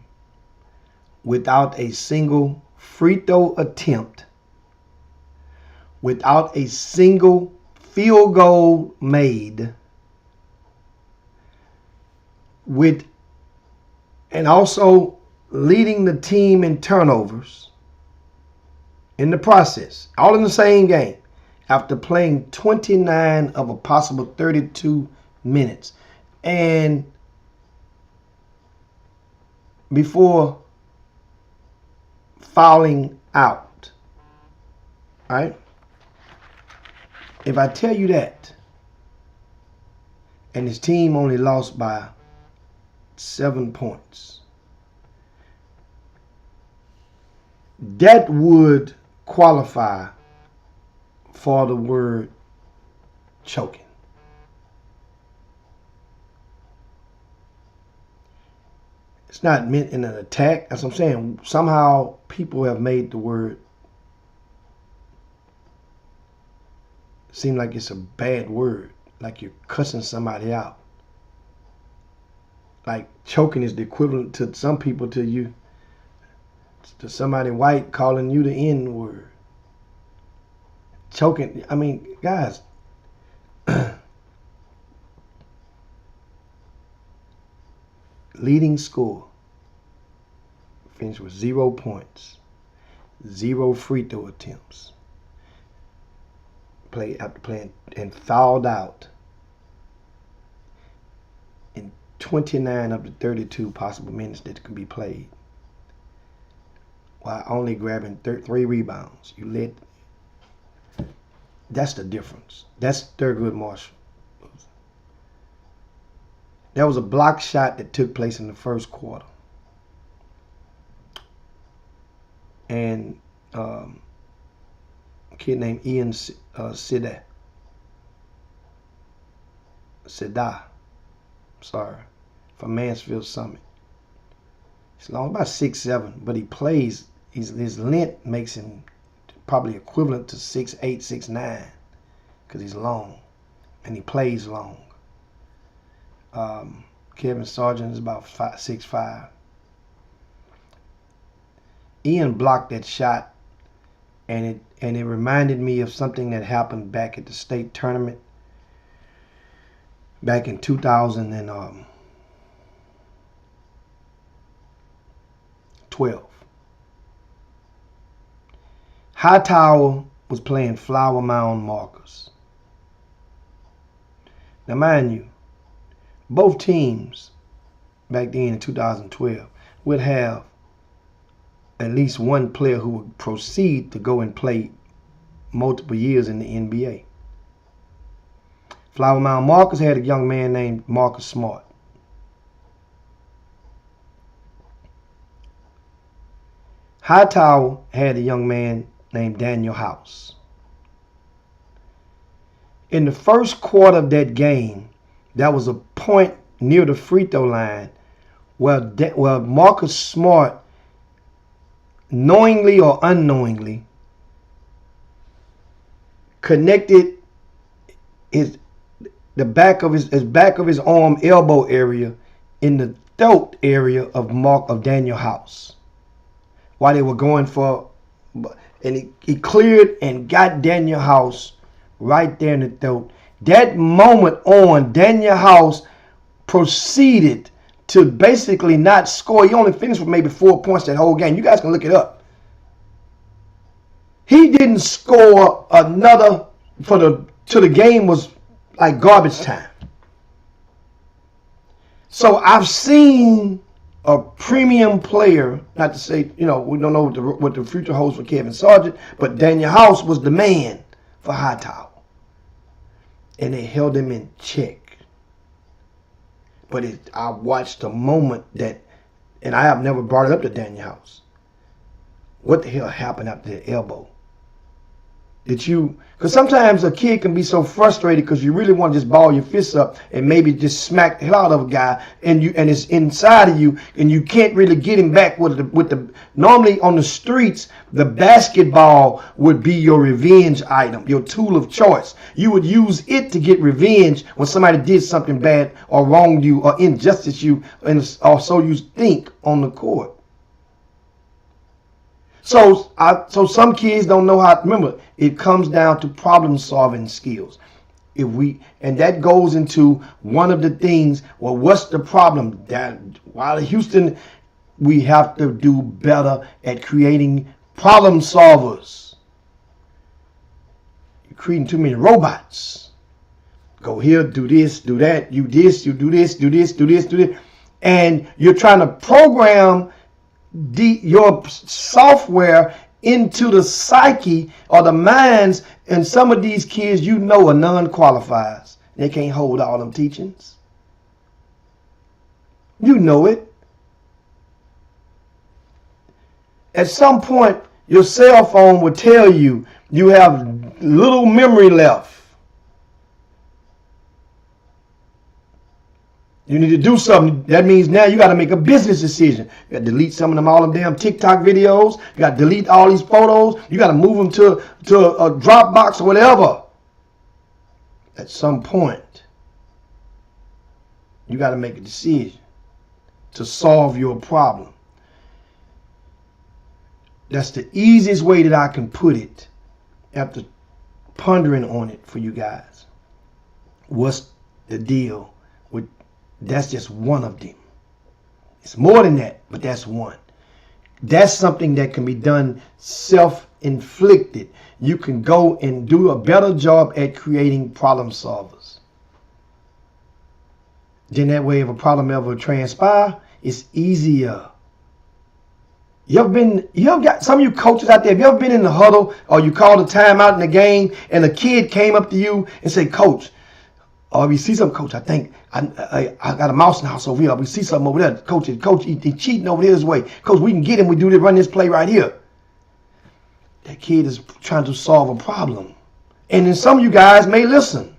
without a single free throw attempt, without a single field goal made, and also leading the team in turnovers in the process, all in the same game, after playing 29 of a possible 32 minutes. And before fouling out, right? If I tell you that, and his team only lost by 7 points, that would qualify for the word choking. It's not meant in an attack. That's what I'm saying. Somehow people have made the word seem like it's a bad word, like you're cussing somebody out. Like choking is the equivalent to some people to somebody white calling you the N word. Choking, I mean, guys, leading score finished with 0 points, 0 free throw attempts. Played after playing and fouled out in 29 of the 32 possible minutes that could be played, while only grabbing 3 rebounds. You led. That's the difference. That's Thurgood Marshall. There was a block shot that took place in the first quarter. And a kid named Ian Seda, from Mansfield Summit. He's long, about 6'7", but he plays, his length makes him probably equivalent to 6'8", 6'9", because he's long, and he plays long. Kevin Sargent is about 6'5". Ian blocked that shot, and it reminded me of something that happened back at the state tournament back in 2012. Hightower was playing Flower Mound Markers. Now, mind you, both teams back then in 2012 would have at least one player who would proceed to go and play multiple years in the NBA. Flower Mound Markers had a young man named Marcus Smart. Hightower had a young man named Daniel House. In the first quarter of that game, there was a point near the free throw line where Marcus Smart, knowingly or unknowingly, connected the back of his arm elbow area in the throat area of Daniel House while they were going for, and he cleared and got Daniel House right there in the throat. That moment on, Daniel House proceeded to basically not score. He only finished with maybe 4 points that whole game. You guys can look it up. He didn't score another till the game was like garbage time. So I've seen a premium player, not to say, we don't know what the future holds for Kevin Sargent, but Daniel House was the man for Hightower. And they held him in check. But I watched a moment that, and I have never brought it up to Daniel House. What the hell happened after the elbow? Because sometimes a kid can be so frustrated because you really want to just ball your fists up and maybe just smack the hell out of a guy, and it's inside of you, and you can't really get him back with the. Normally on the streets, the basketball would be your revenge item, your tool of choice. You would use it to get revenge when somebody did something bad or wronged you or injustice you, or so you think on the court. So some kids don't know how. Remember, it comes down to problem solving skills. And that goes into one of the things. Well, what's the problem? That while Houston, we have to do better at creating problem solvers. You're creating too many robots. Go here, do this, do that. You this, you do this, do this, do this, do this, and you're trying to program your software into the psyche or the minds, and some of these kids are non-qualifiers. They can't hold all them teachings. You know it. At some point, your cell phone will tell you you have little memory left. You need to do something. That means now you got to make a business decision. You got to delete some of them, all them damn TikTok videos. You got to delete all these photos. You got to move them to a Dropbox or whatever. At some point, you got to make a decision to solve your problem. That's the easiest way that I can put it after pondering on it for you guys. What's the deal? That's just one of them. It's more than that, but that's one. That's something that can be done self-inflicted. You can go and do a better job at creating problem solvers. Then that way, if a problem ever transpires, it's easier. You ever got some of you coaches out there, have you ever been in the huddle or you called a timeout in the game and a kid came up to you and said, "Coach," or we see some coach, I think I got a mouse in the house over here. We see something over there. Coach, he cheating over this way. Coach, we can get him. We do this, run this play right here. That kid is trying to solve a problem. And then some of you guys may listen.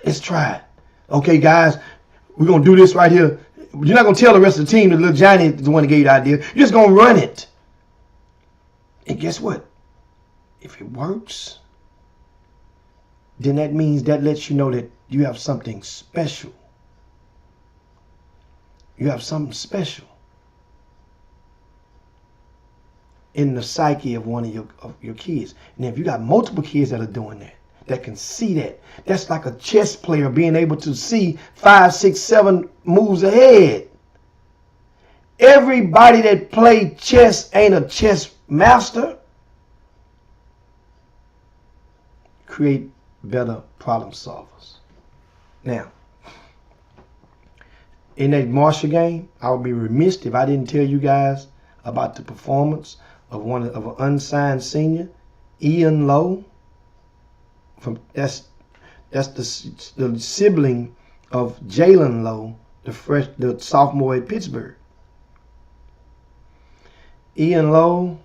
Let's try it. Okay, guys, we're going to do this right here. You're not going to tell the rest of the team that little Johnny is the one that gave you the idea. You're just going to run it. And guess what? If it works, then that means that lets you know that you have something special. You have something special. in the psyche of one of your kids. And if you got multiple kids that are doing that can see that, that's like a chess player being able to see 5, 6, 7 moves ahead. Everybody that play chess ain't a chess master. Create better problem solvers. Now, in that Marshall game, I would be remiss if I didn't tell you guys about the performance of an unsigned senior, Ian Lowe. That's the sibling of Jalen Lowe, the sophomore at Pittsburgh. Ian Lowe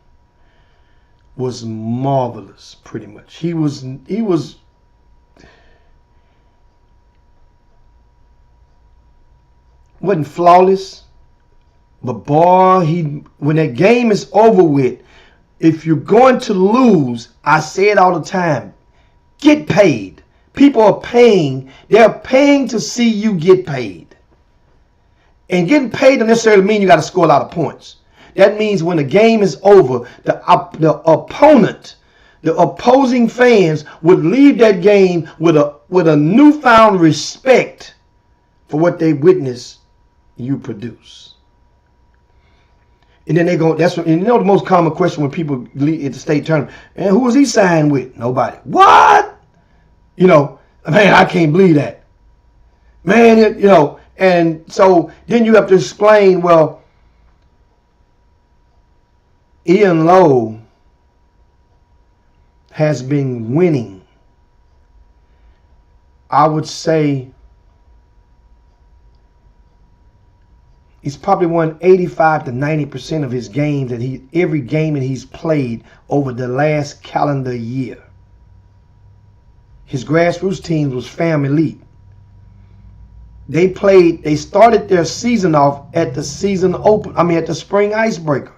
was marvelous, pretty much. He wasn't flawless, but boy, when that game is over with, if you're going to lose, I say it all the time, get paid. People are paying. They're paying to see you get paid. And getting paid doesn't necessarily mean you got to score a lot of points. That means when the game is over, the opponent, the opposing fans would leave that game with a newfound respect for what they witnessed you produce. And then they go, and you know the most common question when people leave at the state tournament, and who was he signed with? Nobody. What? You know, man, I can't believe that. Man, and so then you have to explain, well, Ian Lowe has been winning, I would say, he's probably won 85 to 90% of his games every game that he's played over the last calendar year. His grassroots team was Fam Elite. They started their season off at the at the spring icebreaker.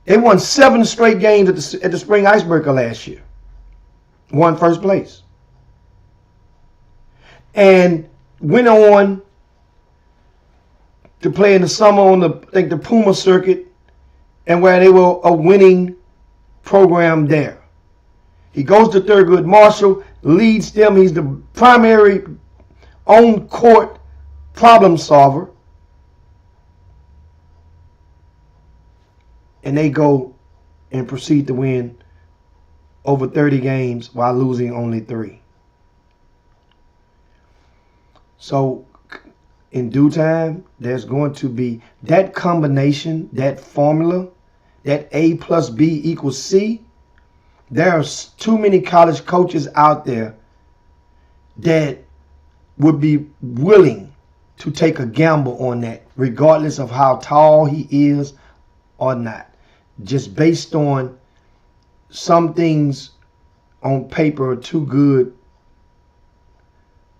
They won 7 straight games at the spring icebreaker last year. Won first place. And went on to play in the summer on the Puma circuit, and where they were a winning program there. He goes to Thurgood Marshall, leads them. He's the primary on-court problem solver. And they go and proceed to win over 30 games while losing only 3. So in due time, there's going to be that combination, that formula, that A plus B equals C. There's too many college coaches out there that would be willing to take a gamble on that, regardless of how tall he is or not. Just based on some things on paper are too good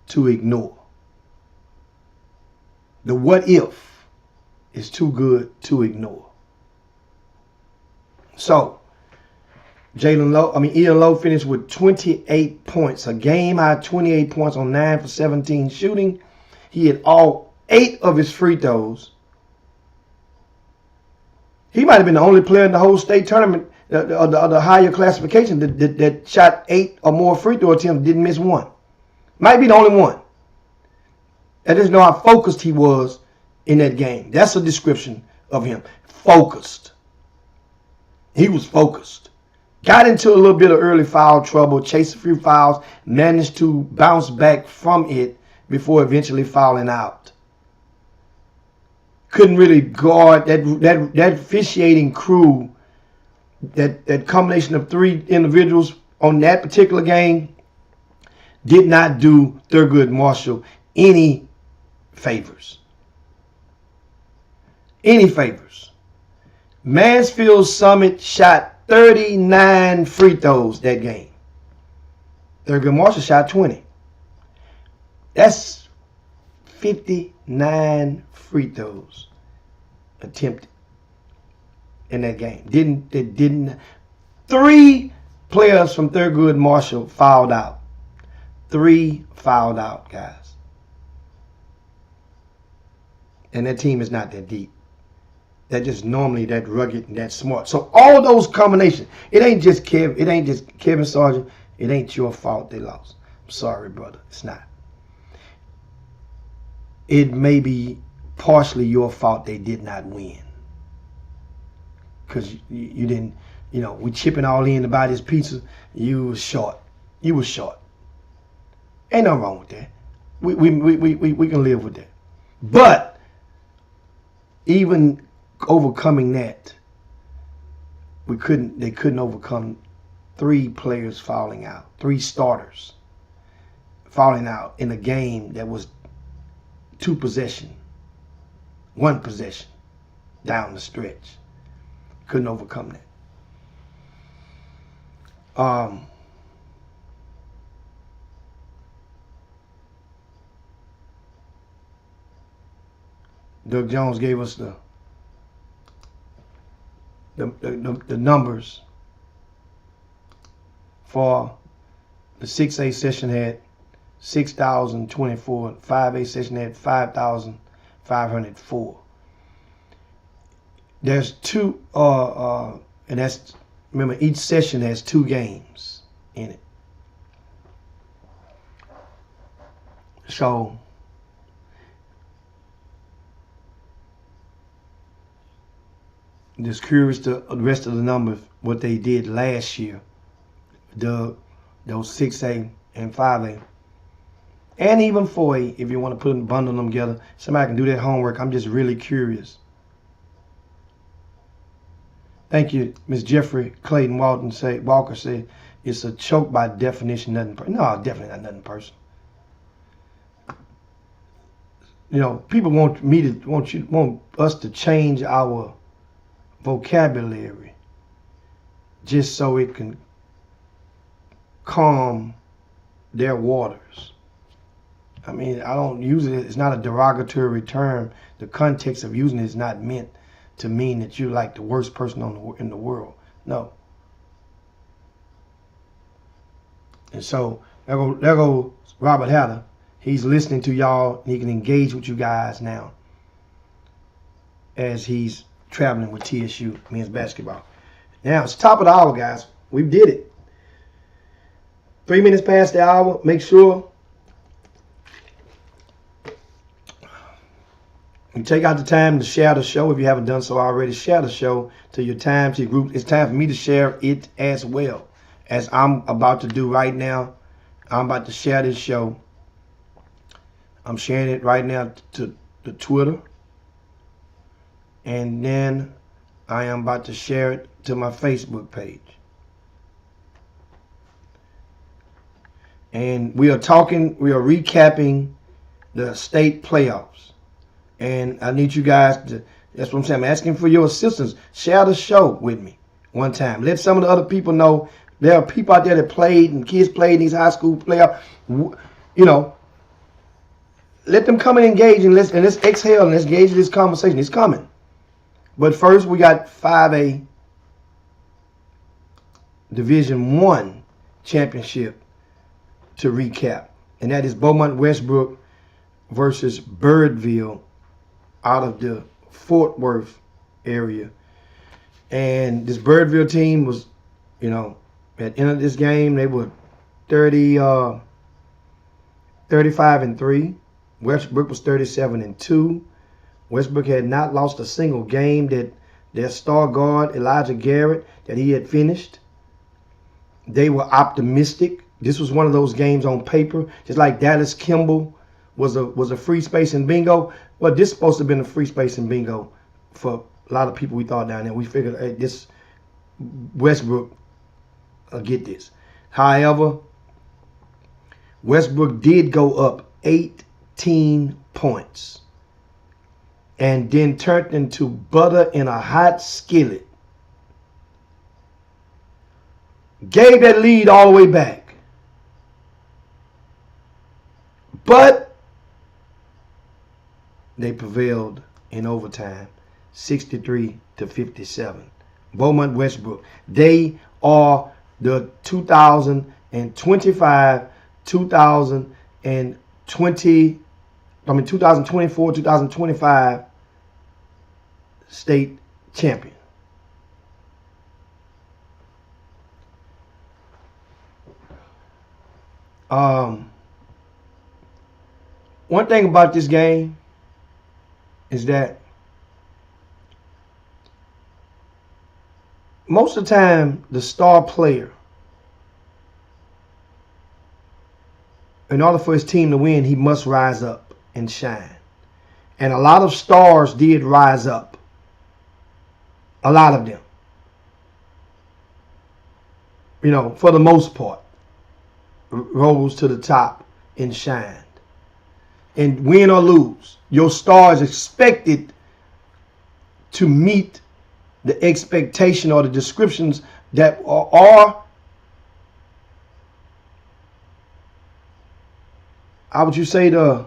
to ignore. The what if is too good to ignore. So, Ian Lowe finished with 28 points, a game high 28 points on 9 for 17 shooting. He had all 8 of his free throws. He might have been the only player in the whole state tournament, the higher classification, that shot 8 or more free throw attempts, didn't miss one. Might be the only one. That just know how focused he was in that game. That's a description of him. Focused. He was focused. Got into a little bit of early foul trouble, chased a few fouls, managed to bounce back from it before eventually fouling out. Couldn't really guard that officiating crew, that combination of 3 individuals on that particular game did not do Thurgood Marshall any favors. Any favors. Mansfield Summit shot 39 free throws that game. Thurgood Marshall shot 20. That's 59 free throws attempted in that game. 3 players from Thurgood Marshall fouled out. 3 fouled out, guys. And that team is not that deep. that just normally that rugged and that smart. So all those combinations, it ain't just Kevin Sargent. It ain't your fault they lost. I'm sorry, brother. It's not. It may be partially your fault they did not win. Because you didn't, we chipping all in to buy this pizza. You was short. You was short. Ain't nothing wrong with that. We can live with that. But even overcoming that, they couldn't overcome 3 players falling out, 3 starters falling out in a game that was 2 possession, 1 possession down the stretch. Couldn't overcome that. Doug Jones gave us the numbers for the 6A session had 6,024. 5A session had 5,504. There's 2, and that's, remember, each session has 2 games in it. So just curious to the rest of the numbers, what they did last year, those 6A and 5A, and even 4A, if you want to put them, bundle them together. Somebody can do that homework. I'm just really curious. Thank you, Ms. Jeffrey Clayton Walker said it's a choke by definition, nothing personal. No, definitely not nothing personal. People want us to change our vocabulary just so it can calm their waters. I mean, I don't use it. It's not a derogatory term. The context of using it is not meant to mean that you're like the worst person in the world. No. And so there goes Robert Hatter. He's listening to y'all. He can engage with you guys now as he's traveling with TSU men's basketball. Now it's top of the hour, guys. We did it. 3 minutes past the hour. Make sure you take out the time to share the show. If you haven't done so already, share the show to your time, to your group. It's time for me to share it as well, as I'm about to do right now. I'm about to share this show. I'm sharing it right now to the Twitter. And then I am about to share it to my Facebook page. And we are recapping the state playoffs. And I need you guys to, that's what I'm saying, I'm asking for your assistance. Share the show with me one time. Let some of the other people know there are people out there that played and kids played in these high school playoffs. Let them come and engage and let's exhale and let's engage in this conversation. It's coming. But first, we got 5A Division I championship to recap. And that is Beaumont Westbrook versus Birdville out of the Fort Worth area. And this Birdville team was, at the end of this game, they were 35-3. Westbrook was 37-2. Westbrook had not lost a single game that their star guard, Elijah Garrett, that he had finished. They were optimistic. This was one of those games on paper, just like Dallas Kimball was a free space in bingo. Well, this is supposed to have been a free space in bingo for a lot of people we thought down there. We figured, hey, this Westbrook will get this. However, Westbrook did go up 18 points and then turned into butter in a hot skillet. Gave that lead all the way back. But they prevailed in overtime, 63-57. Beaumont Westbrook. They are the 2024, 2025 state champion. One thing about this game is that most of the time, the star player, in order for his team to win, he must rise up and shine. And a lot of stars did rise up. A lot of them. You know, for the most part, rose to the top and shined. And win or lose, your star is expected to meet the expectation or the descriptions that are, how would you say, the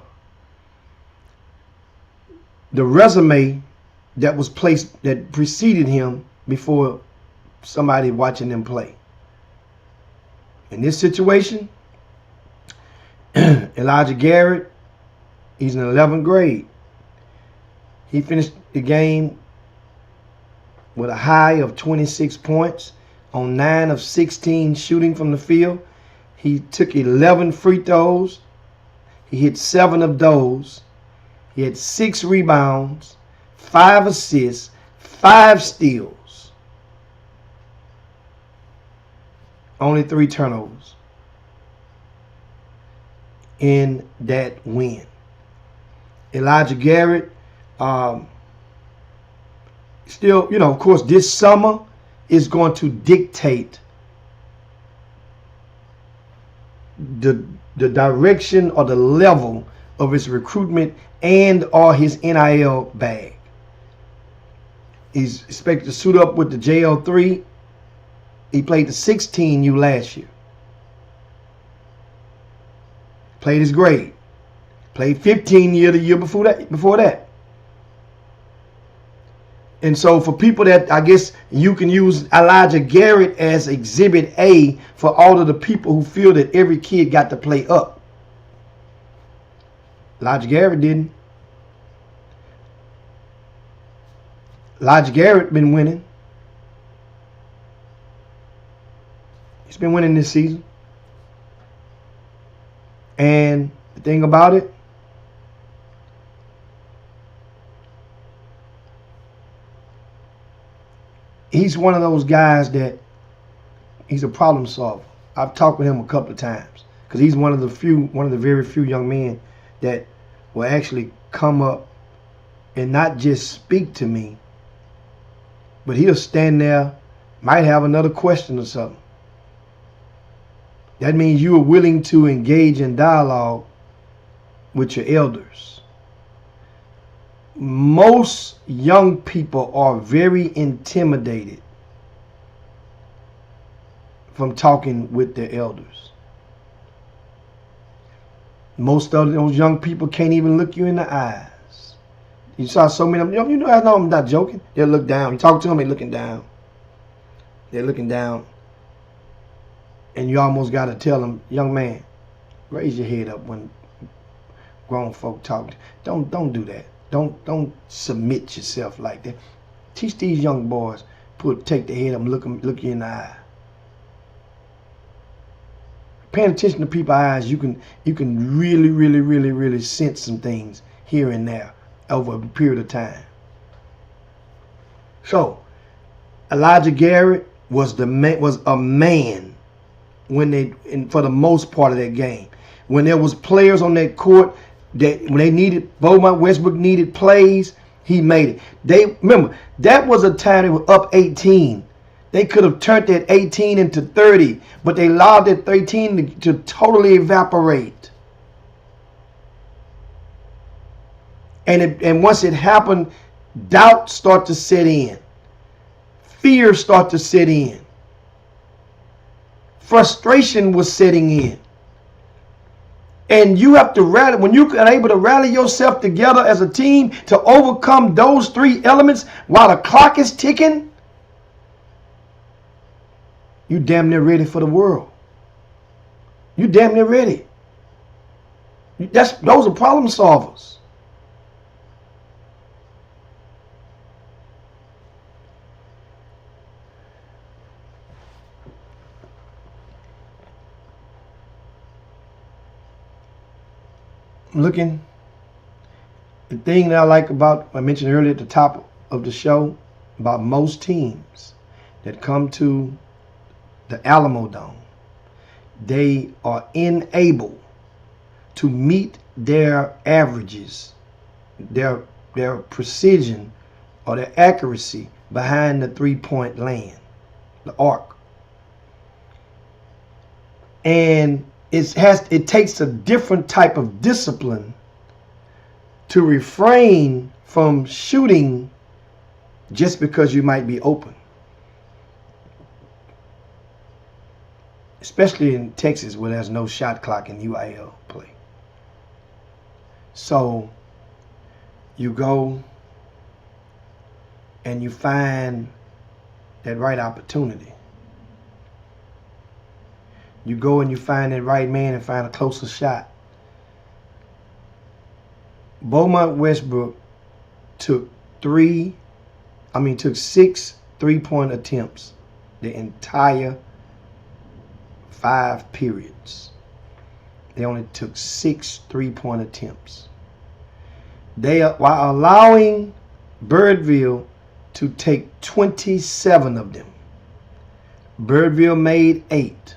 resume that was placed, that preceded him before somebody watching them play. In this situation, Elijah Garrett, he's in 11th grade. He finished the game with a high of 26 points on 9 of 16 shooting from the field. He took 11 free throws. He hit 7 of those. He had 6 rebounds, 5 assists, 5 steals. Only 3 turnovers in that win. Elijah Garrett, still, you know, of course, this summer is going to dictate the direction or the level of his recruitment and or his NIL bag. He's expected to suit up with the JL3. He played the 16U last year. Played his grade. Played 15U the year before that. And so for people that, I guess you can use Elijah Garrett as exhibit A for all of the people who feel that every kid got to play up. Elijah Garrett didn't. Elijah Garrett been winning. He's been winning this season. And the thing about it, he's one of those guys that he's a problem solver. I've talked with him a couple of times because he's one of the very few young men that will actually come up and not just speak to me, but he'll stand there, might have another question or something. That means you are willing to engage in dialogue with your elders. Most young people are very intimidated from talking with their elders. Most of those young people can't even look you in the eyes. You saw so many of them, you know, I know I'm not joking. They'll look down. You talk to them, they're looking down. They're looking down. And you almost got to tell them, young man, raise your head up when grown folk talk. Don't do that. Don't submit yourself like that. Teach these young boys, take their head up and look you in the eye. Paying attention to people's eyes, you can really sense some things here and there over a period of time. So Elijah Garrett was a man for the most part of that game. When there was players on that court that when they needed, Beaumont Westbrook needed plays, he made it. Remember, that was a time they were up 18. They could have turned that 18 into 30, but they allowed that 13 to totally evaporate. And once it happened, doubt start to set in. Fear start to set in. Frustration was setting in. And you have to rally, when you are able to rally yourself together as a team to overcome those 3 elements while the clock is ticking, you damn near ready for the world. You damn near ready. Those are problem solvers. looking. The thing that I like about, I mentioned earlier at the top of the show, about most teams that come to the Alamo Dome, they are unable to meet their averages, their precision or their accuracy behind the three-point land, the arc. And it takes a different type of discipline to refrain from shooting just because you might be open. Especially in Texas where there's no shot clock in UIL play. So you go and you find that right opportunity. You go and you find that right man and find a closer shot. Beaumont Westbrook took 6 3-point attempts the entire 5 periods. They only took 6 3-point attempts. While allowing Birdville to take 27 of them. Birdville made 8,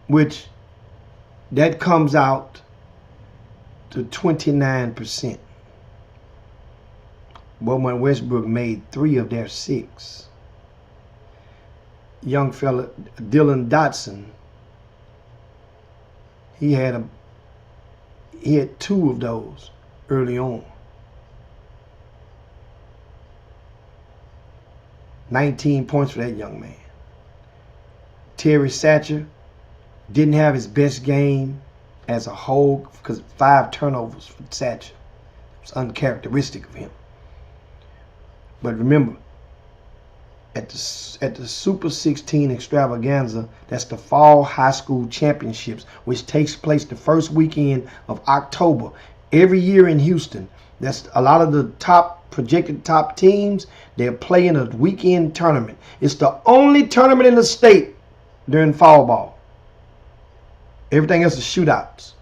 which that comes out to 29%. Beaumont Westbrook made 3 of their 6. Young fella Dylan Dotson, he had 2 of those early on. 19 points for that young man. Terry Satcher didn't have his best game as a whole because 5 turnovers for Satcher. It was uncharacteristic of him. But remember, at the Super 16 extravaganza, that's the fall high school championships, which takes place the first weekend of October every year in Houston. That's a lot of the projected top teams. They're playing a weekend tournament. It's the only tournament in the state during fall ball. Everything else is shootouts.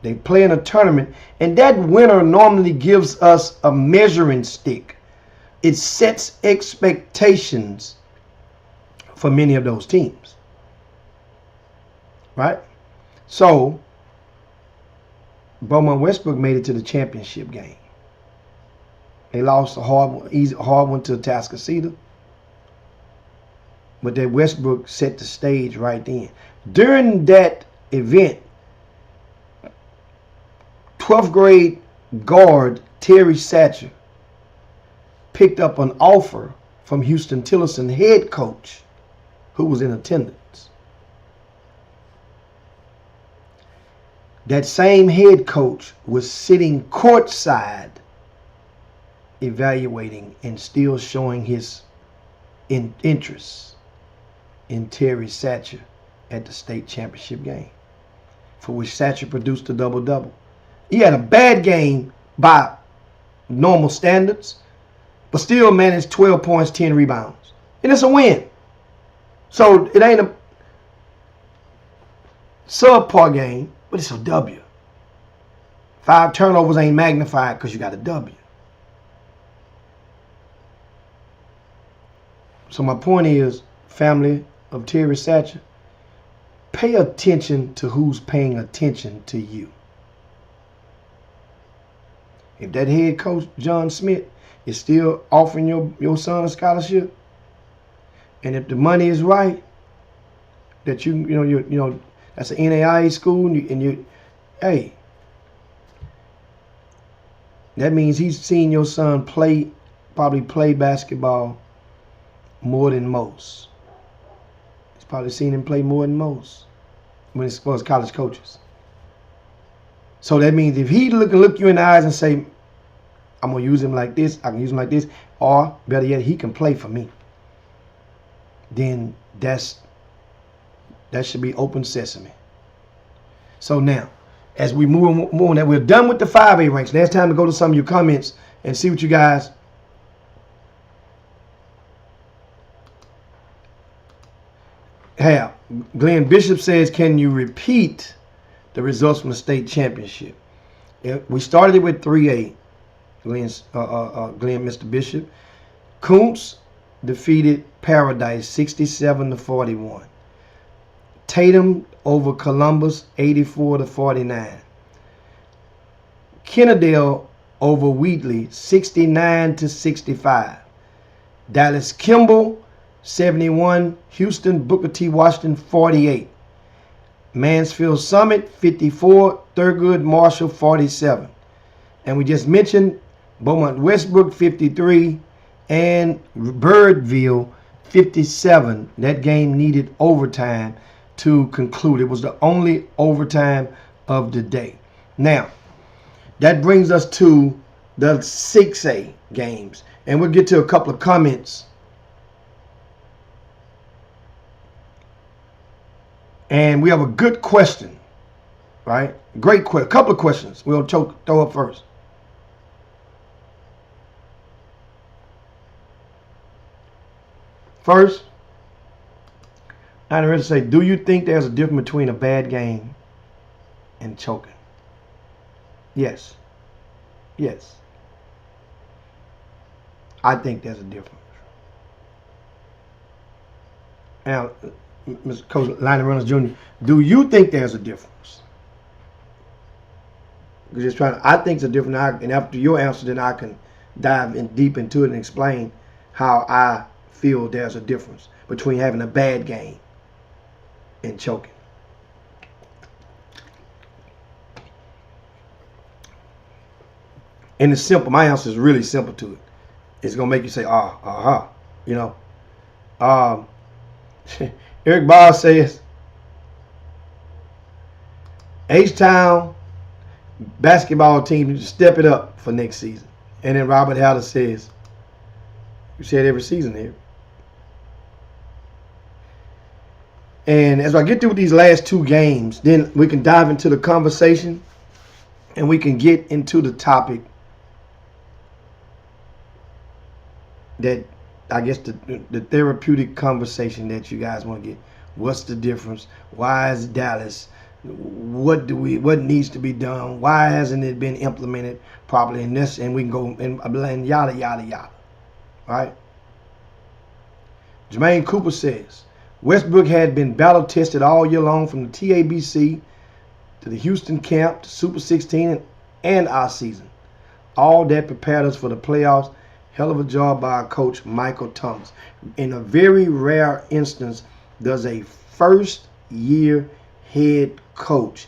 They play in a tournament, and that winner normally gives us a measuring stick. It sets expectations for many of those teams. Right? So, Beaumont Westbrook made it to the championship game. They lost a hard one to Atascocita. But that Westbrook set the stage right then. During that event, 12th grade guard Terry Satcher picked up an offer from Houston Tillerson head coach who was in attendance. That same head coach was sitting courtside evaluating and still showing his interest in Terry Satcher at the state championship game, for which Satcher produced a double-double. He had a bad game by normal standards, but still managed 12 points, 10 rebounds. And it's a win. So it ain't a subpar game, but it's a W. 5 turnovers ain't magnified because you got a W. So my point is, family of Terry Satcher, pay attention to who's paying attention to you. If that head coach, John Smith, is still offering your son a scholarship, and if the money is right, that you know that's an NAIA school, and you hey, that means he's seen your son probably play basketball more than most. He's probably seen him play more than most when as far as college coaches. So that means if he look you in the eyes and say, I'm going to use him like this, I can use him like this, or better yet, he can play for me, then that should be open sesame. So now, as we move on, that we're done with the 5A ranks. Now it's time to go to some of your comments and see what you guys have. Glenn Bishop says, can you repeat the results from the state championship. We started it with 3A. Glenn, Mr. Bishop. Kuntz defeated Paradise 67-41. Tatum over Columbus 84-49. Kennedale over Wheatley 69-65. Dallas Kimball 71. Houston Booker T. Washington 48. Mansfield Summit 54. Thurgood Marshall 47. And we just mentioned Beaumont Westbrook 53 and Birdville 57. That game needed overtime to conclude. It was the only overtime of the day. Now, that brings us to the 6A games. And we'll get to a couple of comments. And we have a good question, right? Great question. A couple of questions we'll throw up first. First, I'm ready to say, do you think there's a difference between a bad game and choking? Yes. Yes. I think there's a difference. Now, Mr. Coach Lionel Reynolds Jr., do you think there's a difference? I think it's a difference, and after your answer, then I can dive in deep into it and explain how I feel there's a difference between having a bad game and choking. And it's simple. My answer is really simple to it. It's gonna make you say, you know. Eric Ball says, H-Town basketball team need to step it up for next season. And then Robert Haller says, you say it every season here. And as I get through these last two games, then we can dive into the conversation and we can get into the topic that I guess the therapeutic conversation that you guys want to get. What's the difference? Why is Dallas? What needs to be done? Why hasn't it been implemented properly in this? And we can go and yada yada yada. All right. Jermaine Cooper says Westbrook had been battle tested all year long from the TABC to the Houston camp to Super 16 and our season. All that prepared us for the playoffs. Hell of a job by our coach, Michael Thomas. In a very rare instance, does a first-year head coach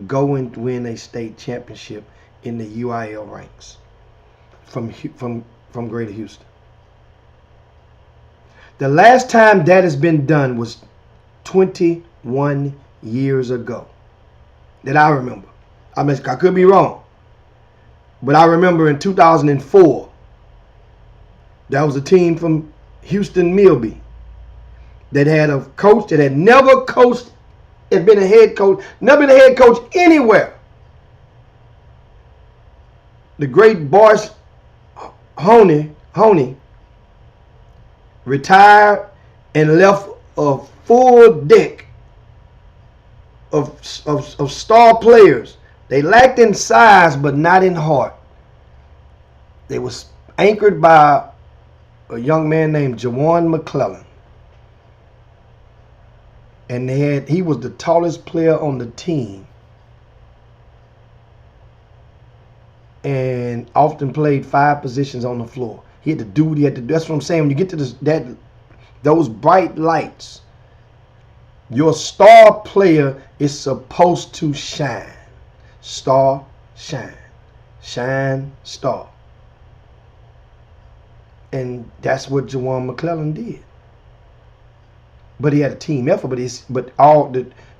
go and win a state championship in the UIL ranks from Greater Houston. The last time that has been done was 21 years ago that I remember. I mean, I could be wrong, but I remember in 2004, that was a team from Houston Milby that had a coach that had never coached, had been a head coach, never been a head coach anywhere. The great Boris Honey retired and left a full deck of star players. They lacked in size, but not in heart. They was anchored by a young man named Jawan McClellan. And he was the tallest player on the team. And often played 5 positions on the floor. He had to do what he had to do. That's what I'm saying. When you get to those bright lights, your star player is supposed to shine. Star, shine. Shine, star. And that's what Jawan McClellan did. But he had a team effort.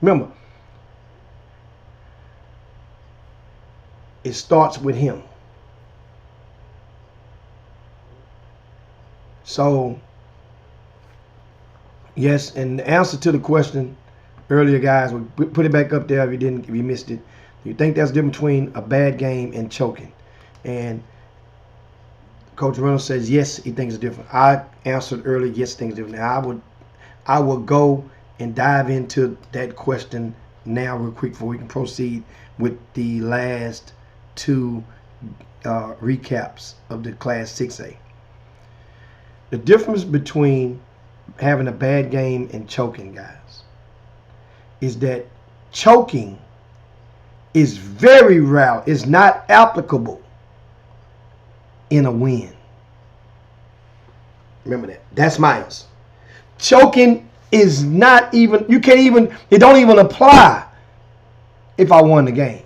Remember, it starts with him. So, yes, and the answer to the question earlier, guys, we'll put it back up there if you missed it. Do you think there's a difference between a bad game and choking? And Coach Reynolds says yes, he thinks it's different. I answered earlier, yes, things different. I would go and dive into that question now real quick before we can proceed with the last two recaps of the Class 6A. The difference between having a bad game and choking, guys, is that choking is very rare. It's not applicable in a win. Remember that. That's my answer. Choking is not even, you can't even, it don't even apply if I won the game.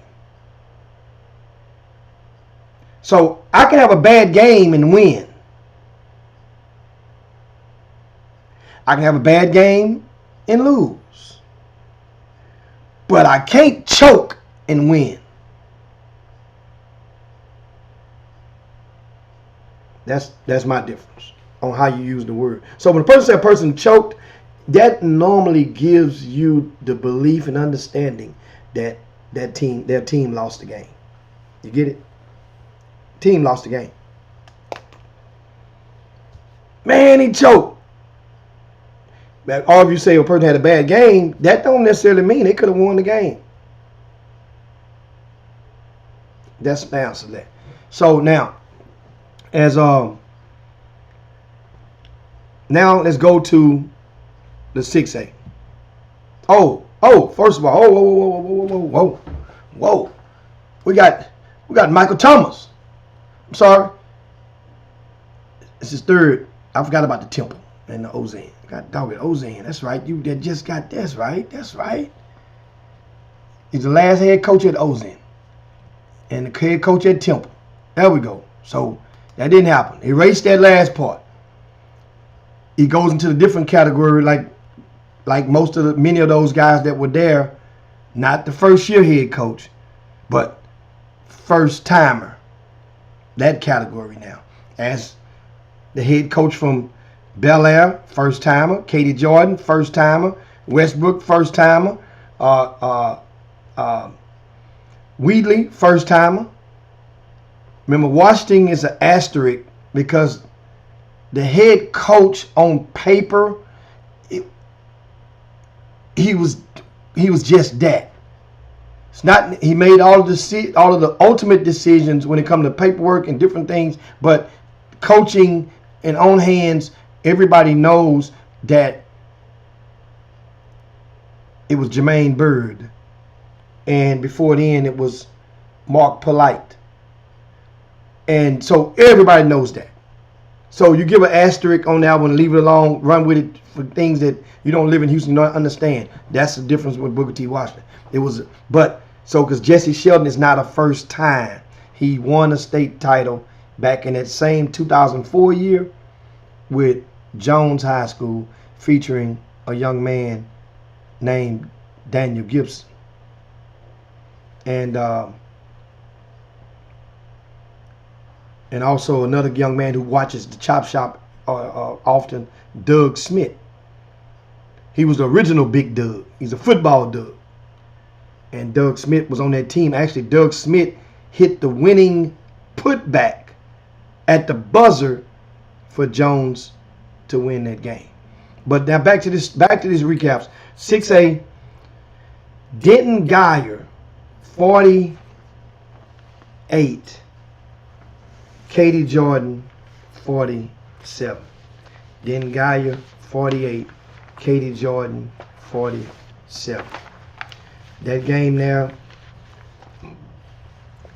So I can have a bad game and win. I can have a bad game and lose. But I can't choke and win. That's my difference on how you use the word. So when a person says a person choked, that normally gives you the belief and understanding that their team lost the game. You get it? Team lost the game. Man, he choked. But all of you say a person had a bad game, that don't necessarily mean they could have won the game. That's the answer to that. So now, now let's go to the 6A. First of all, whoa. We got Michael Thomas. I'm sorry. This is third. I forgot about the Temple and the Ozan. Got dog at Ozan. That's right. You that just got that's right. That's right. He's the last head coach at Ozan. And the head coach at Temple. There we go. So that didn't happen. Erase that last part. He goes into the different category like many of those guys that were there, not the first year head coach, but first timer. That category now. As the head coach from Bel Air, first timer. Katie Jordan, first timer. Westbrook, first timer. Wheatley, first timer. Remember, Washington is an asterisk because the head coach on paper, he was just that. It's not. He made all of the ultimate decisions when it comes to paperwork and different things, but coaching and on hands, everybody knows that it was Jermaine Bird, and before then it was Mark Polite, and so everybody knows that. So you give an asterisk on that one, leave it alone, run with it for things that you don't live in Houston, you don't understand. That's the difference with Booker T. Washington. Because Jesse Shelton is not a first time. He won a state title back in that same 2004 year with Jones High School, featuring a young man named Daniel Gibson. And also another young man who watches the Chop Shop often, Doug Smith. He was the original Big Doug. He's a football Doug. And Doug Smith was on that team. Actually, Doug Smith hit the winning putback at the buzzer for Jones to win that game. But now back to these recaps. 6A, Denton Geyer, 48. Katie Jordan, 47. Denton Geyer, 48. Katie Jordan, 47. That game there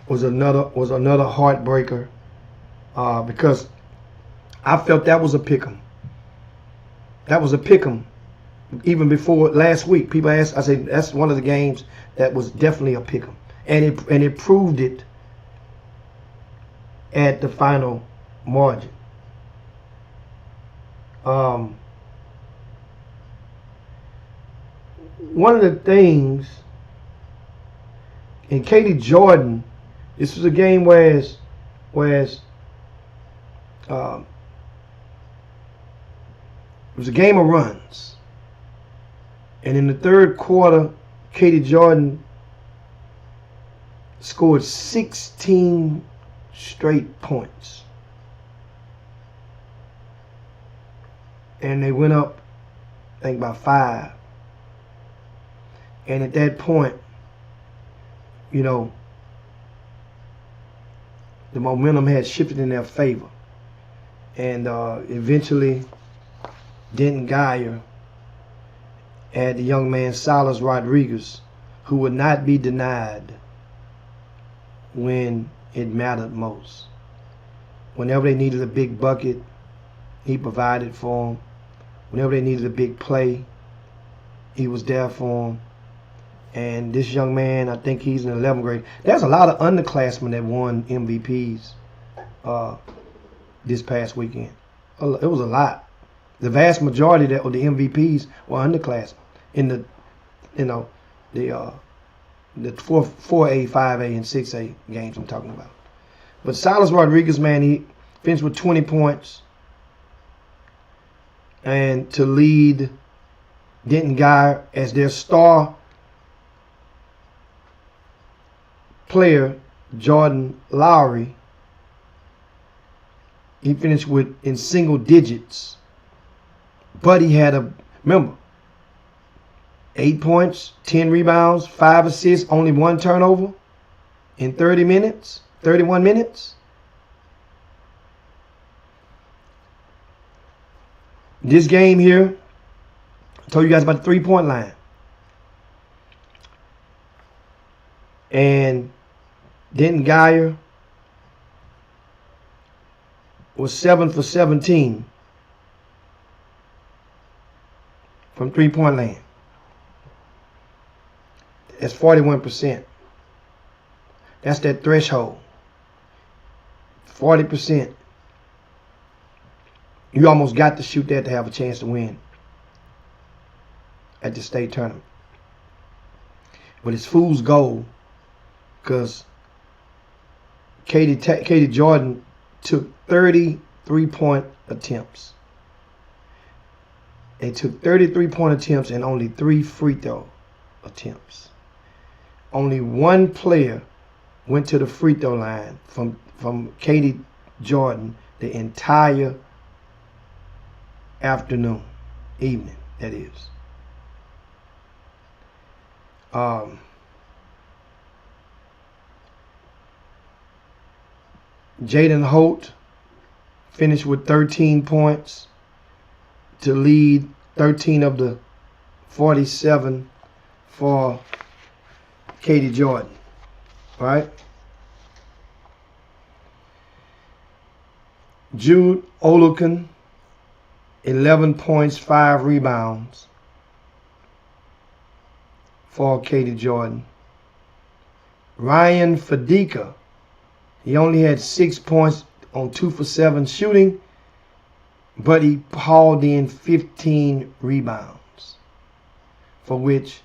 was another heartbreaker because I felt that was a pick'em. That was a pick'em. Even before last week, people asked. I said that's one of the games that was definitely a pick'em, and it proved it at the final margin. One of the things, in Katie Jordan, this was a game where it was a game of runs. And in the third quarter, Katie Jordan scored 16 straight points. And they went up, I think, by 5. And at that point, you know, the momentum had shifted in their favor. And eventually, Denton Guyer had the young man Silas Rodriguez, who would not be denied when it mattered most. Whenever they needed a big bucket, he provided for them. Whenever they needed a big play, he was there for them. And this young man, I think he's in 11th grade. There's a lot of underclassmen that won MVPs this past weekend. It was a lot. The vast majority of the MVPs were underclassmen in the, the 4A, 5A, and 6A games I'm talking about. But Silas Rodriguez, man, he finished with 20 points. And to lead Denton Guyer as their star player, Jordan Lowry, he finished in single digits. But he had remember, 8 points, 10 rebounds, 5 assists, only 1 turnover in 31 minutes. This game here, I told you guys about the 3-point line. And Denton Guyer was 7 for 17 from 3-point land. That's 41%. That's that threshold. 40%. You almost got to shoot that to have a chance to win at the state tournament. But it's fool's gold because Katie Jordan took 30 3-point attempts. They took 30 3-point attempts and only 3 free throw attempts. Only 1 player went to the free throw line from Katie Jordan the entire evening, that is. Jaden Holt finished with 13 points to lead 13 of the 47 for Katie Jordan, right? Jude Olukin, 11 points, 5 rebounds for Katie Jordan. Ryan Fadika, he only had 6 points on 2 for 7 shooting, but he hauled in 15 rebounds, for which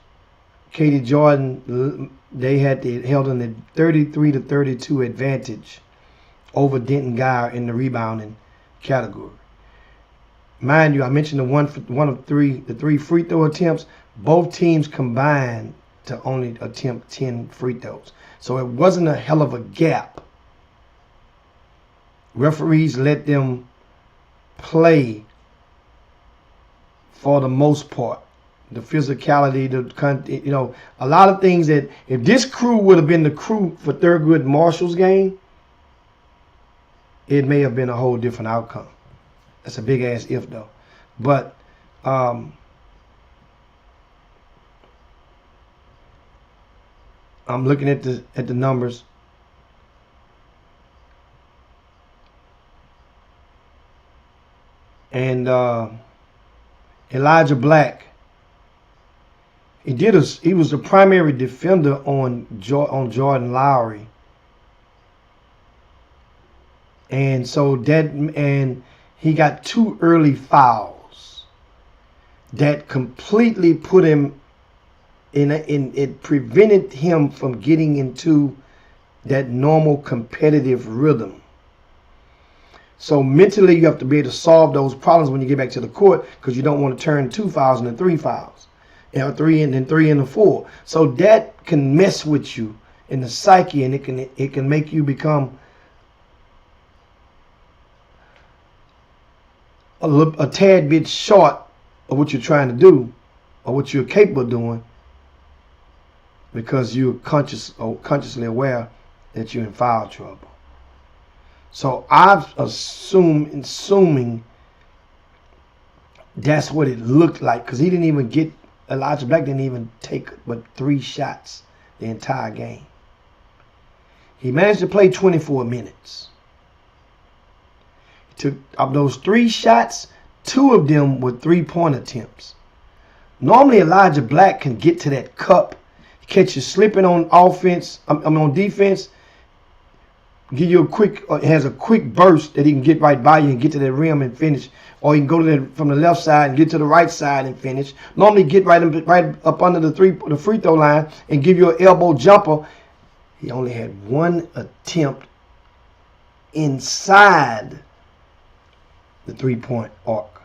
Katie Jordan, they held in a 33-32 advantage over Denton Guyer in the rebounding category. Mind you, I mentioned the 3 free throw attempts. Both teams combined to only attempt 10 free throws. So it wasn't a hell of a gap. Referees let them play for the most part. The physicality, a lot of things that if this crew would have been the crew for Thurgood Marshall's game, it may have been a whole different outcome. That's a big ass if though. But I'm looking at the numbers. And Elijah Black, he was the primary defender on Jordan Lowry. And so he got 2 early fouls that completely put him it prevented him from getting into that normal competitive rhythm. So mentally, you have to be able to solve those problems when you get back to the court, because you don't want to turn 2 fouls into 3 fouls, 3 and then 3 into 4. So that can mess with you in the psyche, and it can make you become a tad bit short of what you're trying to do or what you're capable of doing because you're consciously aware that you're in foul trouble. So I'm assuming that's what it looked like, because he didn't even get, Elijah Black didn't even take but 3 shots the entire game. He managed to play 24 minutes. Of those 3 shots, 2 of them were 3-point attempts. Normally Elijah Black can get to that cup, catch you slipping on offense, on defense, give you a quick, has a quick burst that he can get right by you and get to the rim and finish. Or he can go to from the left side and get to the right side and finish. Normally get right up under the free throw line and give you an elbow jumper. He only had 1 attempt inside the 3-point arc,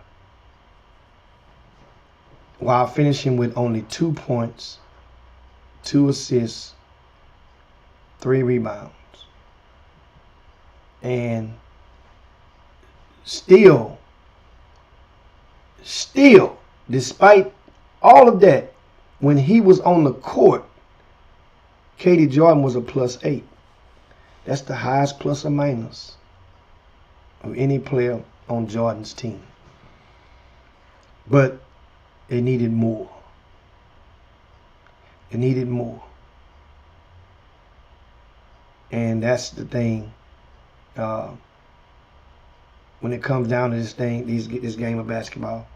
while finishing with only 2 points, 2 assists, 3 rebounds. And still, despite all of that, when he was on the court, Katie Jordan was a +8. That's the highest plus or minus of any player on Jordan's team. But they needed more. They needed more. And that's the thing. When it comes down to this game of basketball,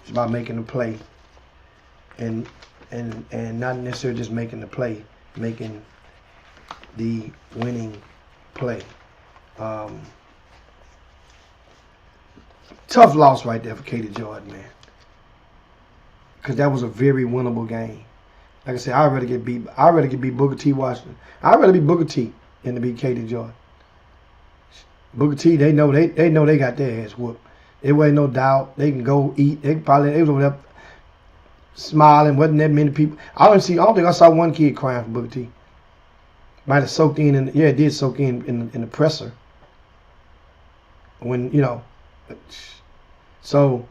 it's about making the play, and not necessarily just making the play, making the winning play. Tough loss right there for Katie Jordan, man, because that was a very winnable game. Like I said, I'd rather get beat Booker T. Washington. I'd rather beat Booker T. than to beat Katie Jordan. Booker T, they know they got their ass whooped. There wasn't no doubt. They can go eat. They was over there smiling. Wasn't that many people? I don't think I saw one kid crying for Booker T. Might have soaked in, and yeah, it did soak in the presser. When, you know. So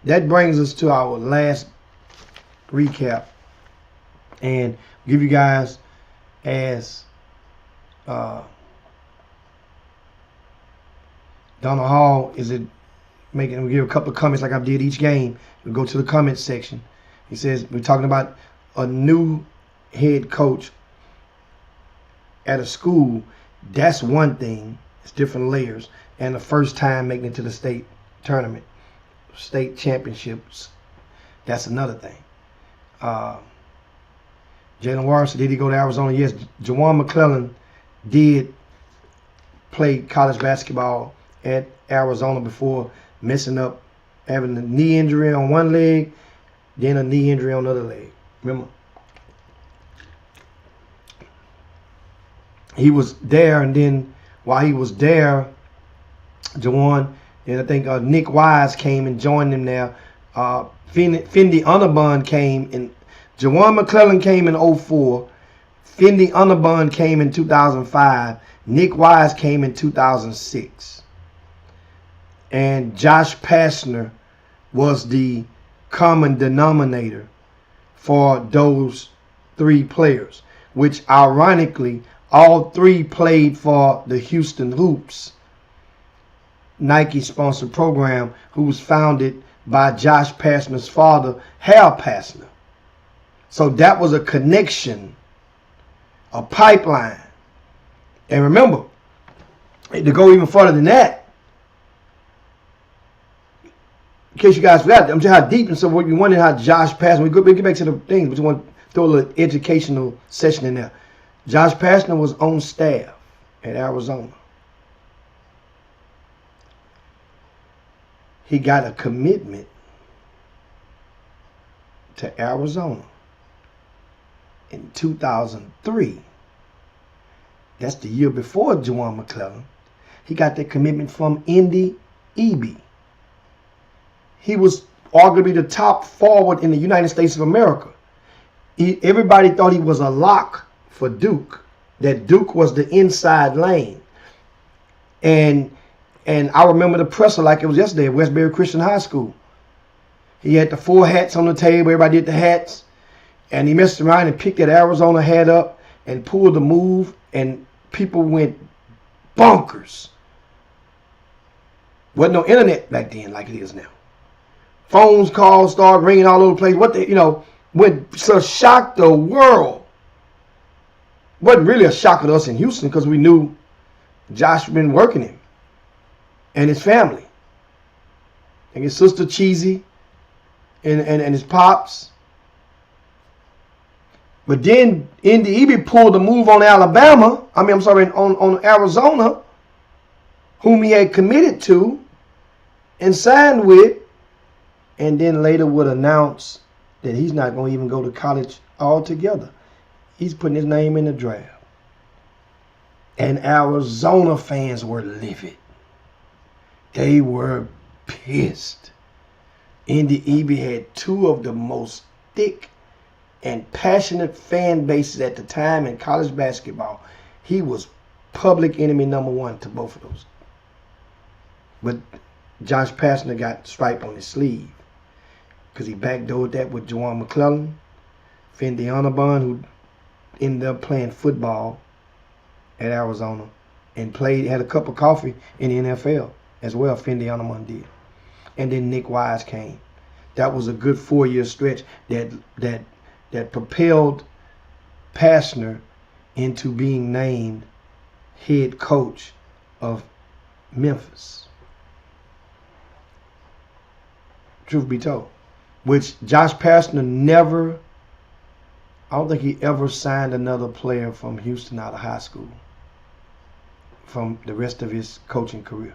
that brings us to our last recap, and give you guys as Donald Hall is it making, we give a couple of comments like I did each game. We go to the comments section. He says we're talking about a new head coach at a school. That's one thing. It's different layers. And the first time making it to the state tournament, state championships, that's another thing. Jalen Warren said, did he go to Arizona? Yes. Jawan McClellan did play college basketball at Arizona before messing up, having a knee injury on one leg, then a knee injury on the other leg. Remember? He was there, and then while he was there, Jawan, and I think Nick Wise came and joined him there. Fendi Unabun came, and Jawan McClellan came in 2004. Fendi Unabun came in 2005. Nick Wise came in 2006. And Josh Pastner was the common denominator for those 3 players, which ironically, all 3 played for the Houston Hoops, Nike-sponsored program, who was founded by Josh Pastner's father, Hal Pastner. So that was a connection, a pipeline. And remember, to go even further than that, in case you guys forgot, I'm just how deep, and so what you wondering how Josh Pastner, we get back to the things, but you want to throw a little educational session in there. Josh Pastner was on staff at Arizona. He got a commitment to Arizona in 2003. That's the year before Jawan McClellan. He got that commitment from Indy Eby. He was arguably the top forward in the United States of America. Everybody thought he was a lock for Duke, that Duke was the inside lane. And I remember the presser like it was yesterday at Westbury Christian High School. He had the 4 hats on the table. Everybody did the hats. And he messed around and picked that Arizona hat up and pulled the move, and people went bonkers. Wasn't no internet back then like it is now. Phones calls started ringing all over the place. What the, went so shocked the world. Wasn't really a shock to us in Houston because we knew Josh had been working him and his family. And his sister Cheesy and his pops. But then Indy Eby pulled the move on Alabama. On Arizona, whom he had committed to and signed with, and then later would announce that he's not going to even go to college altogether. He's putting his name in the draft. And Arizona fans were livid. They were pissed. Indy Eby had two of the most thick and passionate fan bases at the time in college basketball. He was public enemy number one to both of those. But Josh Pastner got stripe on his sleeve because he backdoored that with Juwan McClellan, Fendi Onabon, who ended up playing football at Arizona and had a cup of coffee in the NFL as well. Fendi Onabon did. And then Nick Wise came. That was a good 4-year stretch that propelled Pastner into being named head coach of Memphis. Truth be told. Which Josh Pastner never, I don't think he ever signed another player from Houston out of high school from the rest of his coaching career.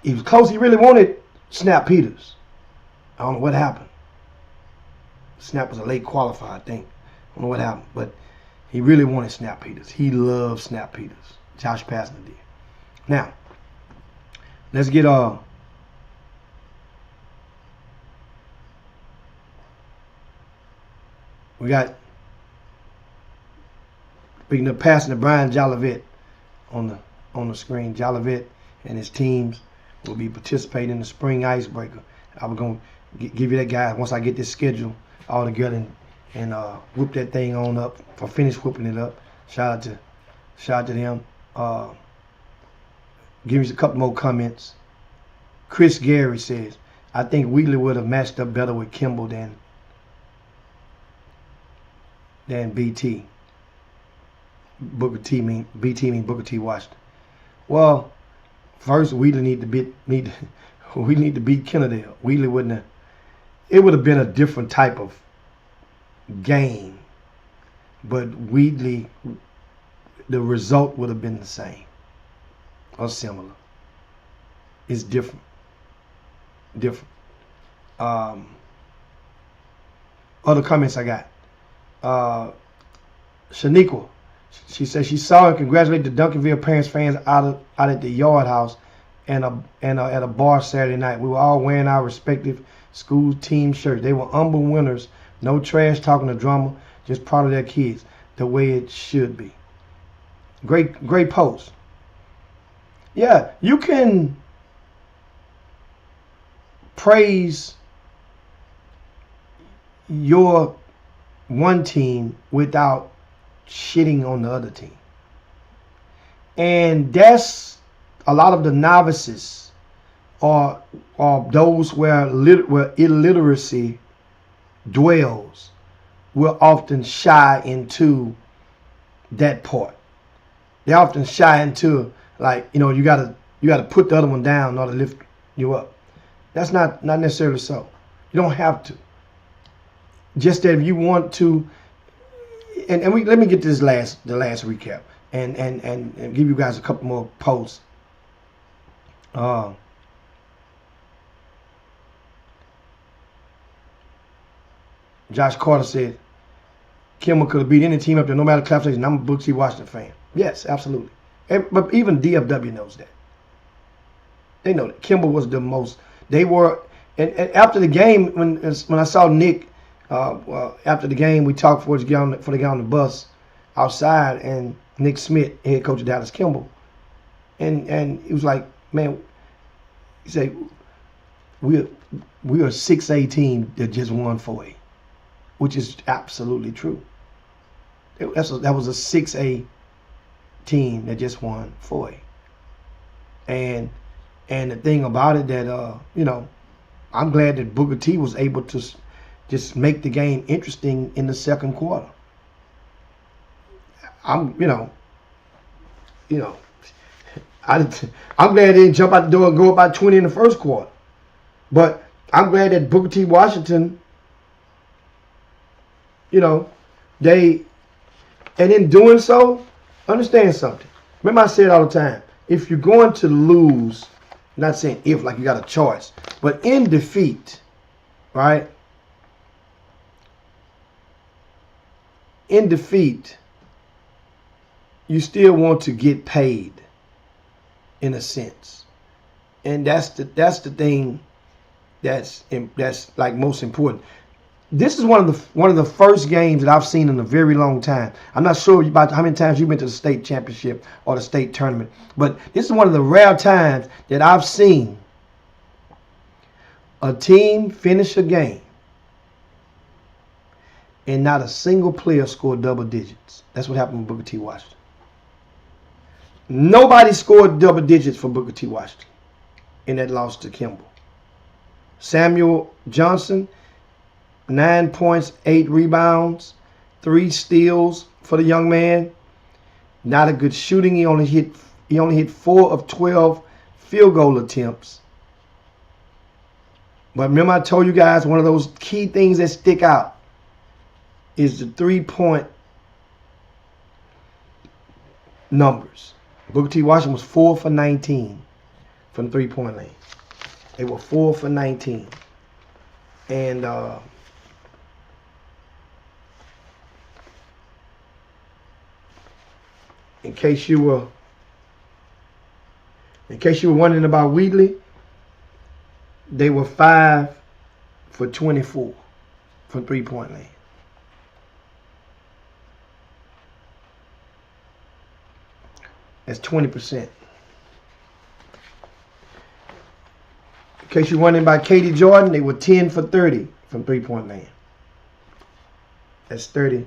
He was close. He really wanted Snap Peters. I don't know what happened. Snap was a late qualifier, I think. I don't know what happened, but he really wanted Snap Peters. He loved Snap Peters. Josh Pastner did. Now, let's get we got, speaking of Pastner, Brian Jolivet on the screen. Jolivet and his teams will be participating in the spring icebreaker. I was going to give you that guy once I get this schedule all together and whoop that thing on up, or finish whooping it up. Shout out to them. Give me a couple more comments. Chris Gary says, I think Wheatley would have matched up better with Kimball than BT. BT mean Booker T Washington. Well, first Wheatley need to beat Kennedale. Wheatley wouldn't have. It would have been a different type of game, but Wheatley, the result would have been the same or similar. It's different. Other comments I got. Shaniqua, she says she saw and congratulated the Duncanville parents fans out at the Yard House and at a bar Saturday night. We were all wearing our respective school team shirts. They were humble winners, no trash talking or drama, just proud of their kids, the way it should be. Great post. Yeah, you can praise your one team without shitting on the other team. And that's a lot of the novices or those where illiteracy dwells will often shy into that part. They often shy into, like, you gotta put the other one down in order to lift you up. That's not necessarily so. You don't have to. Just that if you want to, and let me get this the last recap and give you guys a couple more posts. Josh Carter said, Kimball could have beat any team up there, no matter classification. I'm a Booker T. Washington fan. Yes, absolutely. But even DFW knows that. They know that Kimball was the most. They were, and after the game, when I saw Nick, after the game, we talked before they got on the bus outside, and Nick Smith, head coach of Dallas Kimball, and he was like, man, he said, we are a 6A team that just won 4A, which is absolutely true. That was a 6A team that just won 4A. And the thing about it that, you know, I'm glad that Booker T was able to just make the game interesting in the second quarter. I'm glad they didn't jump out the door and go up by 20 in the first quarter. But I'm glad that Booker T. Washington, you know, and in doing so, understand something. Remember I said all the time, if you're going to lose, I'm not saying if like you got a choice, but in defeat, right? In defeat, you still want to get paid in a sense. And that's the thing that's like most important. This is one of the first games that I've seen in a very long time. I'm not sure about how many times you've been to the state championship or the state tournament, but this is one of the rare times that I've seen a team finish a game and not a single player scored double digits. That's what happened with Booker T. Washington. Nobody scored double digits for Booker T. Washington in that loss to Kimball. Samuel Johnson, 9 points, 8 rebounds, 3 steals for the young man. Not a good shooting. He only hit 4 of 12 field goal attempts. But remember I told you guys one of those key things that stick out is the 3-point numbers. Booker T. Washington was 4 for 19 from 3-point lane. They were 4 for 19. And in case you were wondering about Wheatley, they were 5 for 24 from 3-point lane. That's 20%. In case you're wondering about Katie Jordan, they were 10 for 30 from 3-point lane. That's 33%.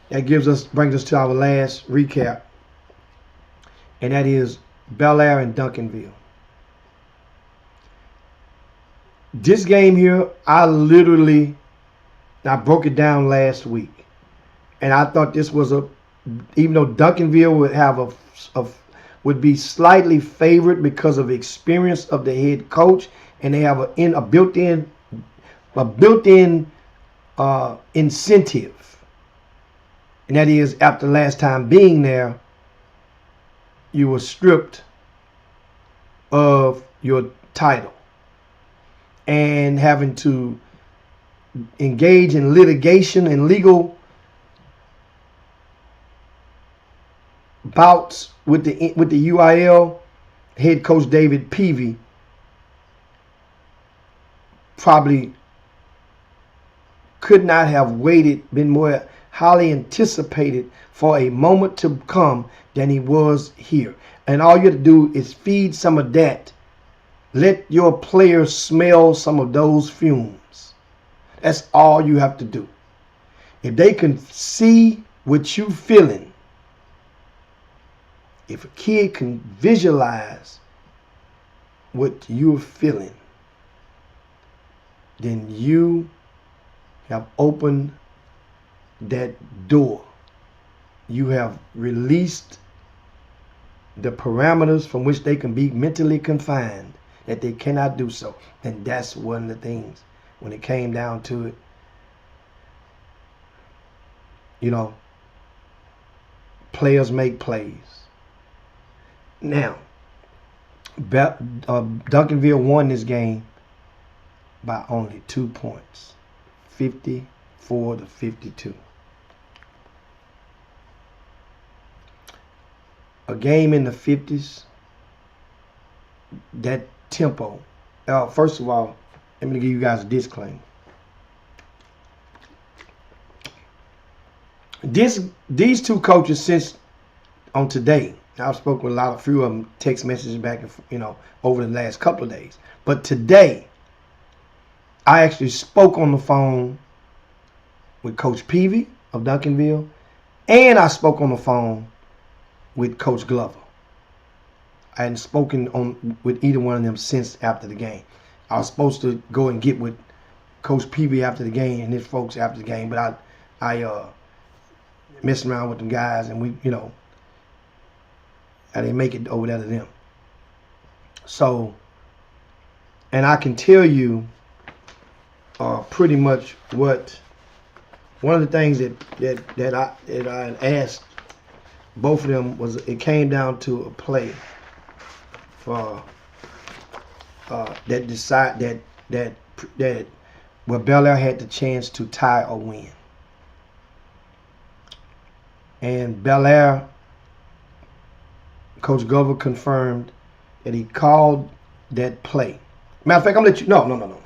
That brings us to our last recap, and that is Bel Air and Duncanville. This game here, I broke it down last week. And I thought this was even though Duncanville would be slightly favored because of experience of the head coach, and they have a built-in incentive, and that is after last time being there, you were stripped of your title and having to engage in litigation and legal bouts with the UIL. Head coach David Peavy probably could not have been more highly anticipated for a moment to come than he was here. And all you have to do is feed some of that. Let your players smell some of those fumes. That's all you have to do. If they can see what you're feeling, if a kid can visualize what you're feeling, then you have opened that door. You have released the parameters from which they can be mentally confined, that they cannot do so. And that's one of the things, when it came down to it, you know, players make plays. Now, Duncanville won this game by only 2 points, 54 to 52. A game in the 50s, that tempo. First of all, let me give you guys a disclaimer. These two coaches, since on today, I've spoken with a few of them, text messages back and over the last couple of days. But today, I actually spoke on the phone with Coach Peavy of Duncanville, and I spoke on the phone with Coach Glover. I hadn't spoken with either one of them since after the game. I was supposed to go and get with Coach Peavy after the game and his folks after the game, but I messed around with them guys, and I didn't make it over there to them. So, and I can tell you pretty much what one of the things that I asked both of them was, it came down to a play for that where Bel Air had the chance to tie or win, and Bel Air, Coach Glover confirmed that he called that play. Matter of fact, I'm gonna let you. No.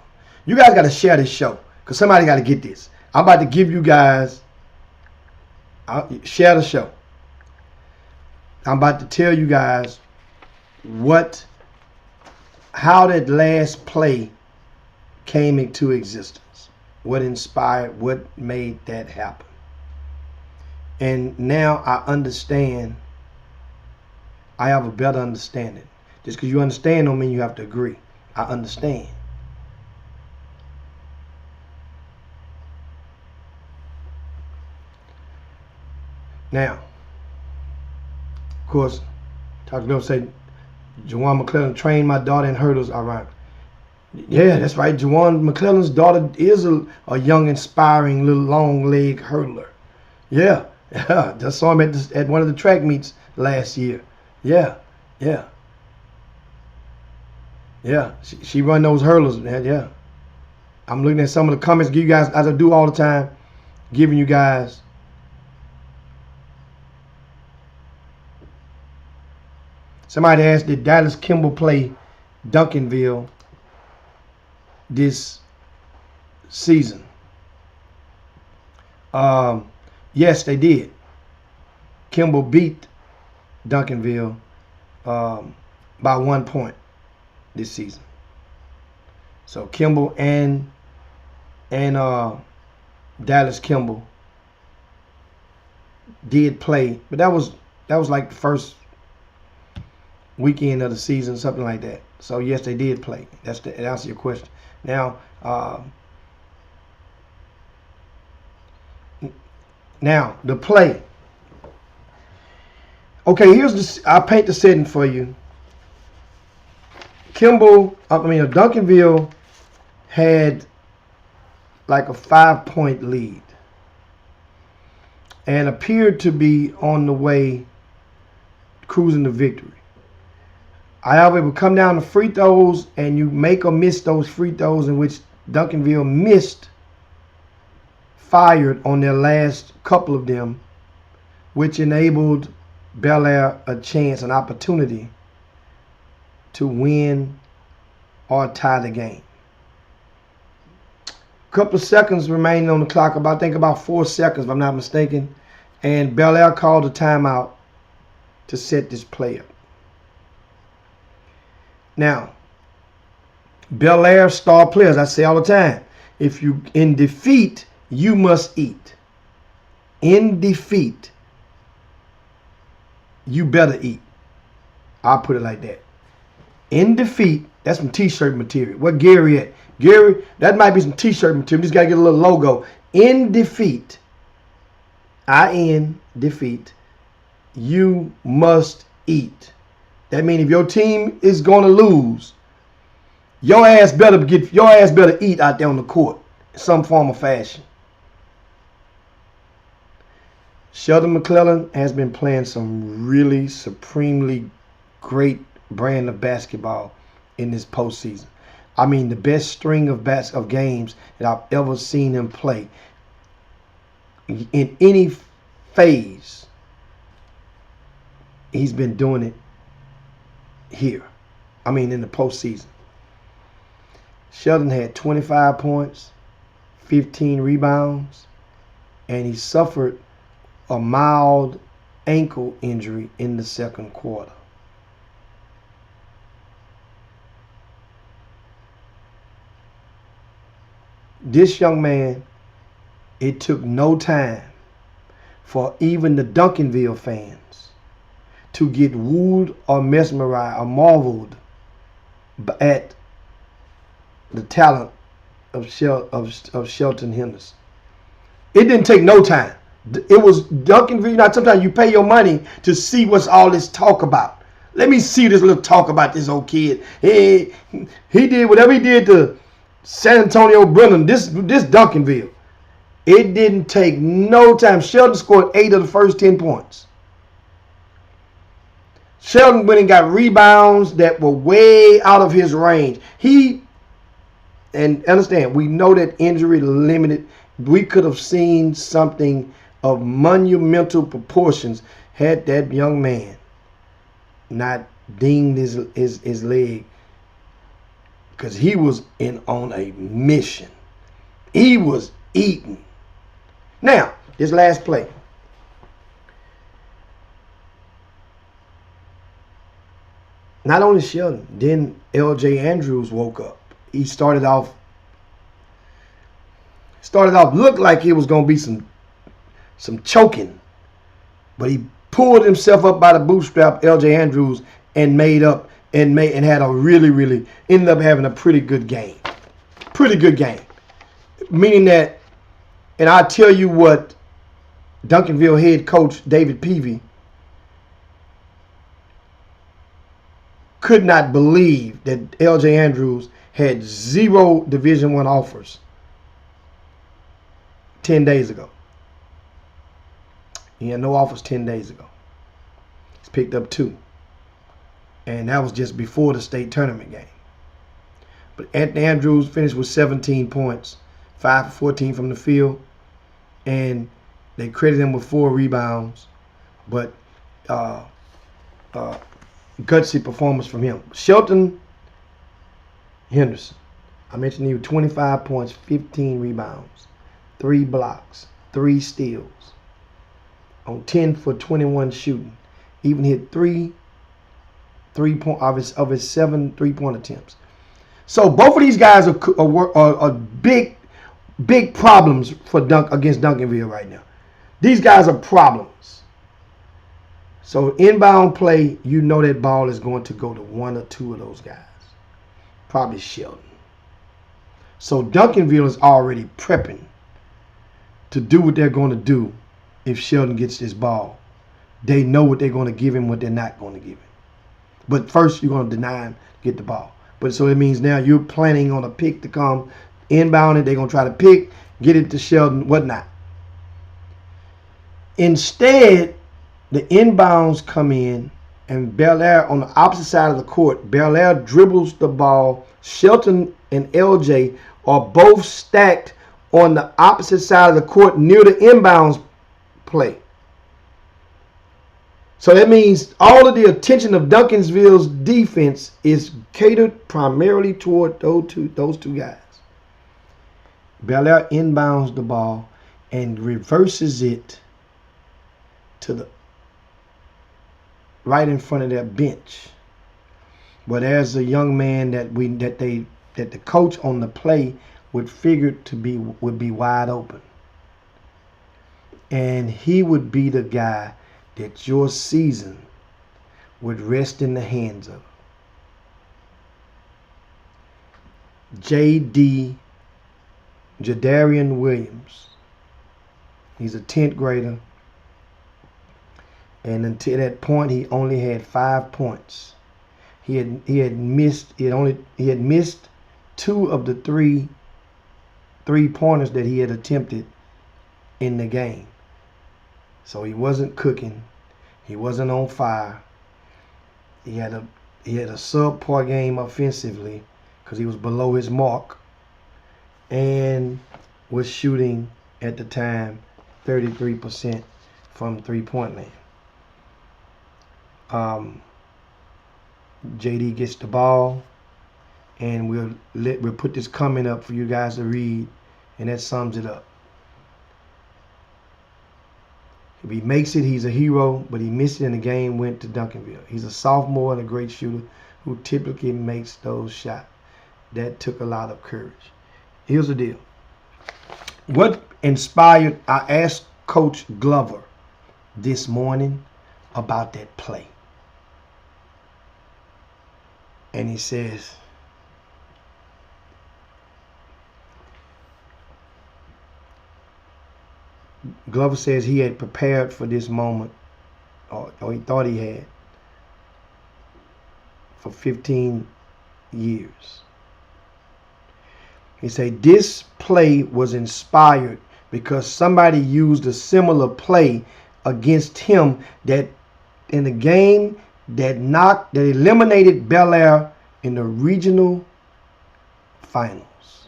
You guys got to share this show because somebody got to get this. I'm about to give you guys. Share the show. I'm about to tell you guys how that last play came into existence. What inspired, what made that happen. And now I understand. I have a better understanding. Just because you understand don't mean you have to agree. I understand. Now, of course, Dr. Bill said, Jawan McClellan trained my daughter in hurdles. All right. Yeah, that's right. Jawan McClellan's daughter is a young, inspiring little long leg hurdler. Yeah. Just saw him at one of the track meets last year. Yeah. She run those hurdles, man. Yeah. I'm looking at some of the comments, give you guys, as I do all the time, giving you guys. Somebody asked, did Dallas Kimball play Duncanville this season? Yes, they did. Kimball beat Duncanville by 1 point this season. So Kimball and Dallas Kimball did play, but that was like the first weekend of the season, something like that. So yes, they did play. That's to answer your question. Now, the play. Okay, I'll paint the setting for you. Duncanville had like a 5-point lead and appeared to be on the way cruising to victory. However, it would come down to free throws, and you make or miss those free throws, in which Duncanville fired on their last couple of them, which enabled Bel Air an opportunity to win or tie the game. A couple of seconds remaining on the clock, about 4 seconds if I'm not mistaken, and Bel Air called a timeout to set this play up. Now, Bel Air star players, I say all the time, if you in defeat, you must eat. In defeat, you better eat. I'll put it like that. In defeat, that's some t-shirt material. Where Gary at? Gary, that might be some t-shirt material. Just got to get a little logo. In defeat, defeat, you must eat. That means if your team is going to lose, your ass better eat out there on the court in some form or fashion. Sheldon McClellan has been playing some really supremely great brand of basketball in this postseason. I mean, the best string of games that I've ever seen him play in any phase. He's been doing it here. I mean, in the postseason. Sheldon had 25 points, 15 rebounds, and he suffered a mild ankle injury in the second quarter. This young man, it took no time for even the Duncanville fans to get wooed or mesmerized or marveled at the talent of Shelton Henderson. It didn't take no time. It was Duncanville. You know, sometimes you pay your money to see what's all this talk about. Let me see this little talk about this old kid. He did whatever he did to San Antonio Brennan. This Duncanville. It didn't take no time. Shelton scored 8 of the first 10 points. Shelton went and got rebounds that were way out of his range. And understand, we know that injury limited. We could have seen something of monumental proportions had that young man not dinged his leg, because he was on a mission. He was eating. Now, this last play. Not only Shelton, then L.J. Andrews woke up. He started off looked like it was going to be some choking, but he pulled himself up by the bootstrap, L.J. Andrews, and made up and had a really ended up having a pretty good game. Meaning that, and I tell you what, Duncanville head coach David Peavy could not believe that L.J. Andrews had 0 Division I offers 10 days ago. He had no offers 10 days ago. He's picked up 2. And that was just before the state tournament game. But Anthony Andrews finished with 17 points, 5 for 14 from the field, and they credited him with 4 rebounds. But gutsy performance from him. Shelton Henderson, I mentioned he was 25 points, 15 rebounds, 3 blocks, 3 steals, on 10 for 21 shooting. Even hit 3 of his 7 3-point attempts. So both of these guys are big problems for against Duncanville right now. These guys are problems. So inbound play, you know that ball is going to go to 1 or 2 of those guys. Probably Shelton. So Duncanville is already prepping to do what they're going to do if Shelton gets this ball. They know what they're going to give him, what they're not going to give him. But first, you're going to deny him get the ball. But so it means now you're planning on a pick to come inbound it. They're going to try to pick, get it to Shelton, whatnot. Instead, the inbounds come in, and Bel Air on the opposite side of the court. Bel Air dribbles the ball. Shelton and LJ are both stacked on the opposite side of the court near the inbounds play. So that means all of the attention of Duncansville's defense is catered primarily toward those two guys. Bel Air inbounds the ball and reverses it to the right in front of their bench. But there's a young man that the coach on the play would figure would be wide open. And he would be the guy that your season would rest in the hands of. J.D. Jadarian Williams. He's a 10th grader. And until that point, he only had 5 points. He had missed 2 of the 3 3-pointers that he had attempted in the game. So he wasn't cooking. He wasn't on fire. He had a subpar game offensively because he was below his mark, and was shooting at the time 33% from 3-point land. JD gets the ball, and we'll put this comment up for you guys to read, and that sums it up. If he makes it, he's a hero, but he missed it and the game went to Duncanville. He's a sophomore and a great shooter who typically makes those shots. That took a lot of courage. Here's the deal. What inspired, I asked Coach Glover this morning about that play. And he says, Glover says he had prepared for this moment, or he thought he had, for 15 years. He said this play was inspired because somebody used a similar play against him that in the game that eliminated Bel Air in the regional finals.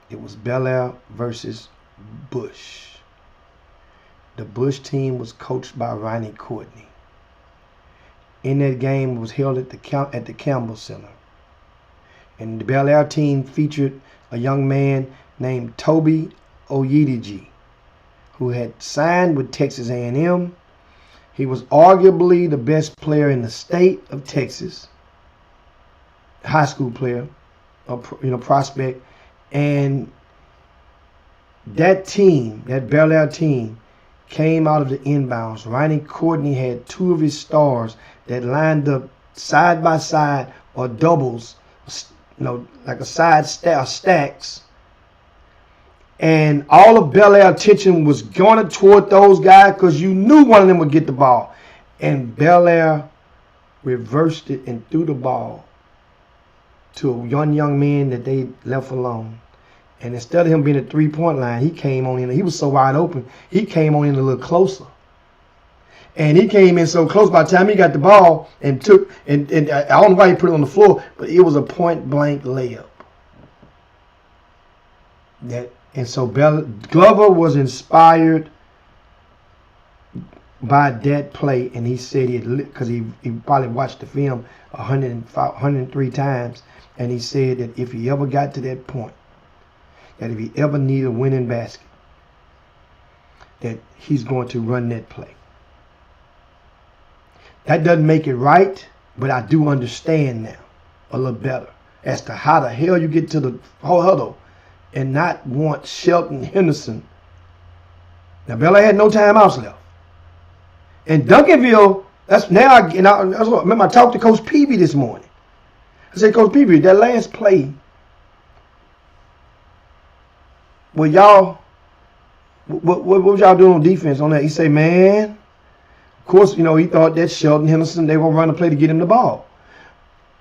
It was Bel Air versus Bush. The Bush team was coached by Ronnie Courtney. In that game, it was held at the Campbell Center. And the Bel Air team featured a young man named Toby Oyediji, who had signed with Texas A&M. He was arguably the best player in the state of Texas, high school player, prospect. And that team, that Bel Air team, came out of the inbounds. Ronnie Courtney had two of his stars that lined up side by side or doubles, like a side stacks. And all of Bel Air attention was going toward those guys because you knew one of them would get the ball. And Bel Air reversed it and threw the ball to a young man that they left alone. And instead of him being at three-point line, he came on in. He was so wide open, he came on in a little closer. And he came in so close by the time he got the ball and I don't know why he put it on the floor, but it was a point-blank layup. And so Glover was inspired by that play, and he said because he probably watched the film 103 times, and he said that if he ever got to that point, that if he ever needed a winning basket, that he's going to run that play. That doesn't make it right, but I do understand now a little better as to how the hell you get to the huddle and not want Shelton Henderson. Now, Bel Air had no timeouts left. And Duncanville, remember I talked to Coach Peavy this morning. I said, Coach Peavy, that last play, what was y'all doing on defense on that? He said, man, of course, he thought that Shelton Henderson, they were running a play to get him the ball.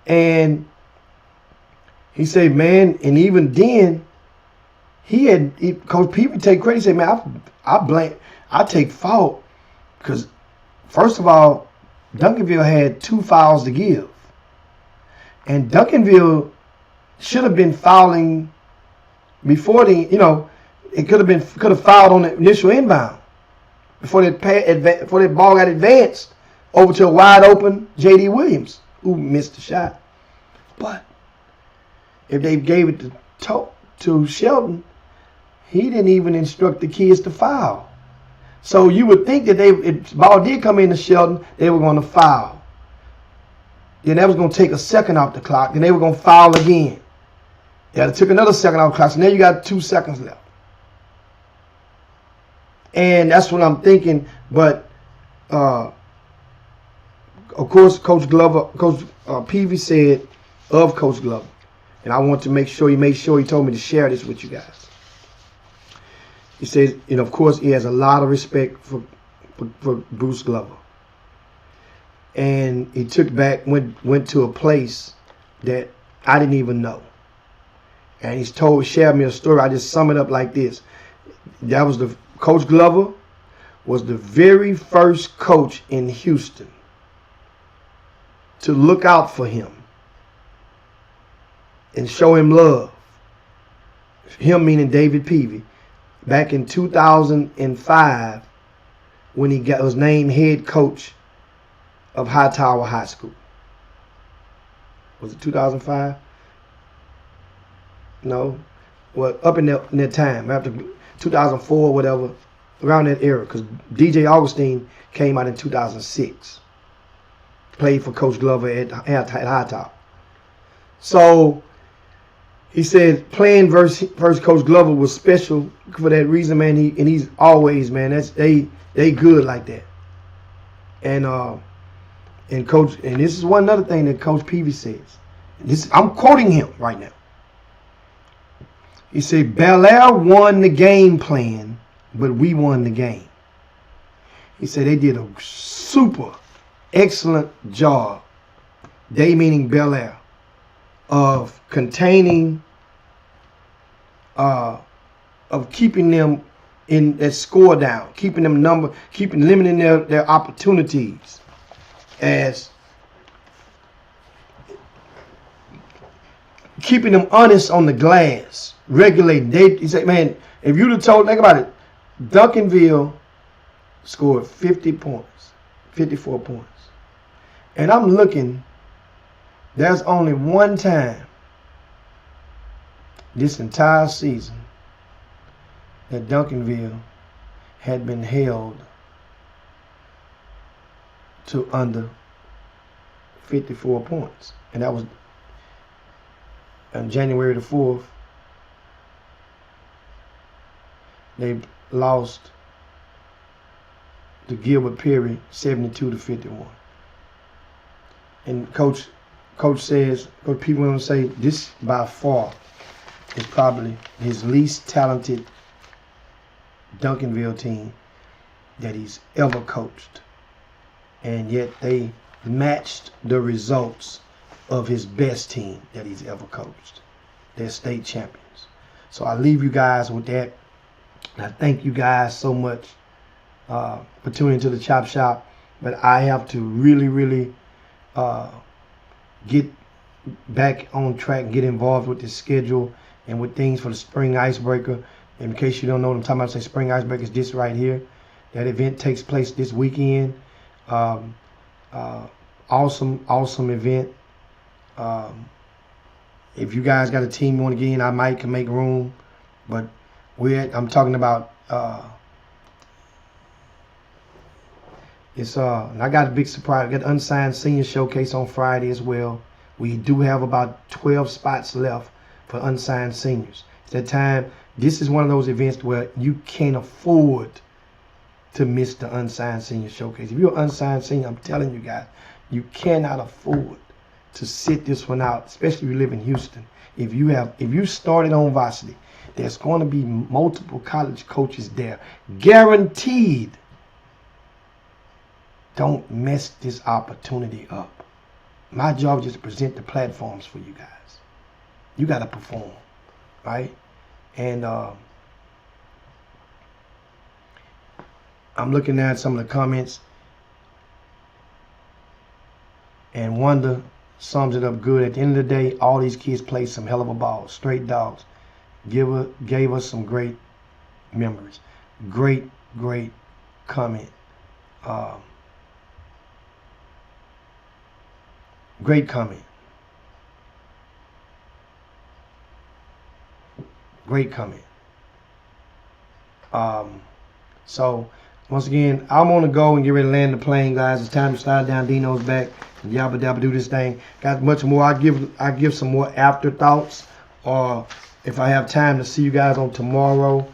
And he said, man, and even then, Coach Peavy take credit. He said, man, I take fault because, first of all, Duncanville had 2 fouls to give. And Duncanville should have been fouling before it could have fouled on the initial inbound before that ball got advanced over to a wide open J.D. Williams, who missed the shot. But if they gave it to Shelton, he didn't even instruct the kids to foul. So you would think that if the ball did come into Shelton, they were going to foul. Then that was going to take a second off the clock. Then they were going to foul again. Yeah, it took another second off the clock. So now you got 2 seconds left. And that's what I'm thinking. But, of course, Coach Peavy said of Coach Glover. And I want to make sure he told me to share this with you guys. He says, of course, he has a lot of respect for Bruce Glover. And he went to a place that I didn't even know. And shared me a story. I just sum it up like this. That was Coach Glover was the very first coach in Houston to look out for him and show him love. Him meaning David Peavy. Back in 2005, when he was named head coach of Hightower High School. Was it 2005? No. Well, up in that time, after 2004 or whatever, around that era, because DJ Augustine came out in 2006. Played for Coach Glover at High Top. So he said playing versus Coach Glover was special for that reason, man. He's always, man. They good like that. And Coach, and this is one other thing that Coach Peavy says. I'm quoting him right now. He said, Bel Air won the game plan, but we won the game. He said they did a super excellent job, they meaning Bel Air, of containing, of keeping them in that score down, keeping them limiting their opportunities, as keeping them honest on the glass, regulating. He said, man, if you'd have told, think about it, Duncanville scored 50 points, 54 points. And I'm looking, there's only one time this entire season that Duncanville had been held to under 54 points. And that was on January the 4th. They lost to Gilbert Perry 72-51. And Coach says, Coach P went on to say, this by far is probably his least talented Duncanville team that he's ever coached. And yet they matched the results of his best team that he's ever coached. They're state champions. So I leave you guys with that. And I thank you guys so much for tuning into the Chop Shop. But I have to really get back on track and get involved with the schedule and with things for the Spring Icebreaker. In case you don't know what I'm talking about, say Spring Icebreaker is this right here. That event takes place this weekend. Awesome event. If you guys got a team you want to get in, I might can make room. But I'm talking about and I got a big surprise. I got the Unsigned Senior Showcase on Friday as well. We do have about 12 spots left for unsigned seniors. It's that time. This is one of those events where you can't afford to miss the Unsigned Senior Showcase. If you're an unsigned senior, I'm telling you guys, you cannot afford to sit this one out, especially if you live in Houston. If you started on varsity, there's going to be multiple college coaches there, guaranteed. Don't mess this opportunity up. My job is just to present the platforms for you guys. You got to perform, right? And I'm looking at some of the comments, and Wanda sums it up good. At the end of the day, all these kids played some hell of a ball. Straight dogs. Gave us some great memories. Great comment. Great comment. Great comment. So once again, I'm gonna go and get ready to land the plane, guys. It's time to slide down Dino's back and yabba dabba do this thing. Got much more. I give some more afterthoughts, or if I have time to see you guys on tomorrow.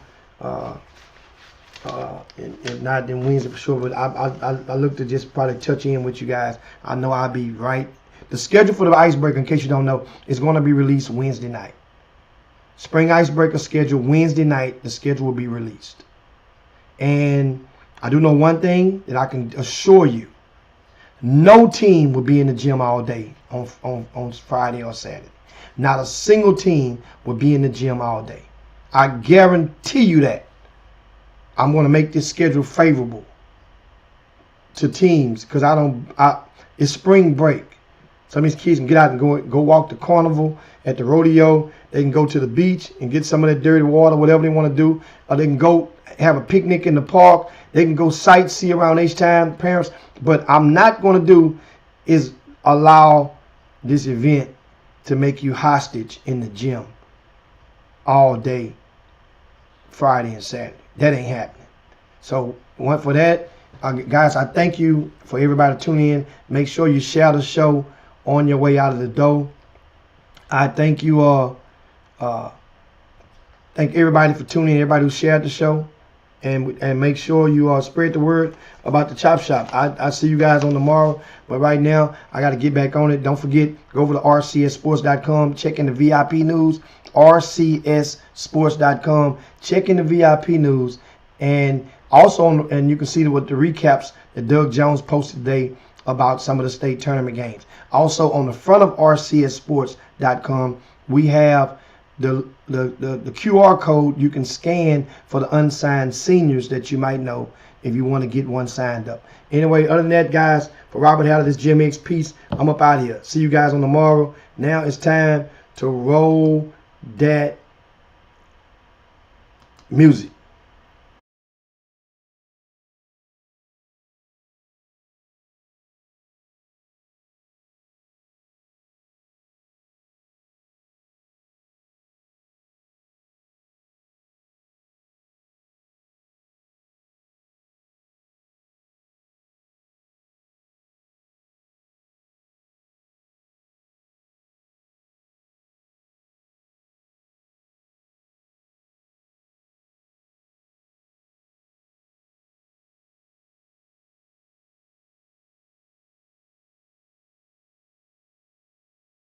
If not, then Wednesday for sure. But I look to just probably touch in with you guys. I know I'll be right. The schedule for the Icebreaker, in case you don't know, is going to be released Wednesday night. Spring Icebreaker schedule, Wednesday night, the schedule will be released. And I do know one thing that I can assure you. No team will be in the gym all day on Friday or Saturday. Not a single team will be in the gym all day. I guarantee you that. I'm going to make this schedule favorable to teams because it's spring break. Some of these kids can get out and go walk the carnival at the rodeo. They can go to the beach and get some of that dirty water, whatever they want to do. Or they can go have a picnic in the park. They can go sightsee around H-Time, parents. But I'm not going to do is allow this event to make you hostage in the gym all day, Friday and Saturday. That ain't happening. So one for that. Guys, I thank you for everybody tuning in. Make sure you share the show on your way out of the door. I thank you all. Thank everybody for tuning in, everybody who shared the show. And make sure you spread the word about the Chop Shop. I see you guys on tomorrow. But right now, I got to get back on it. Don't forget, go over to rcssports.com. Check in the VIP news. rcssports.com. Check in the VIP news. And also, and you can see what the recaps that Doug Jones posted today about some of the state tournament games. Also, on the front of rcssports.com, we have the QR code you can scan for the unsigned seniors that you might know if you want to get one signed up. Anyway, other than that, guys, for Robert Haller, this Jim X Peace, I'm up out of here. See you guys on tomorrow. Now it's time to roll that music.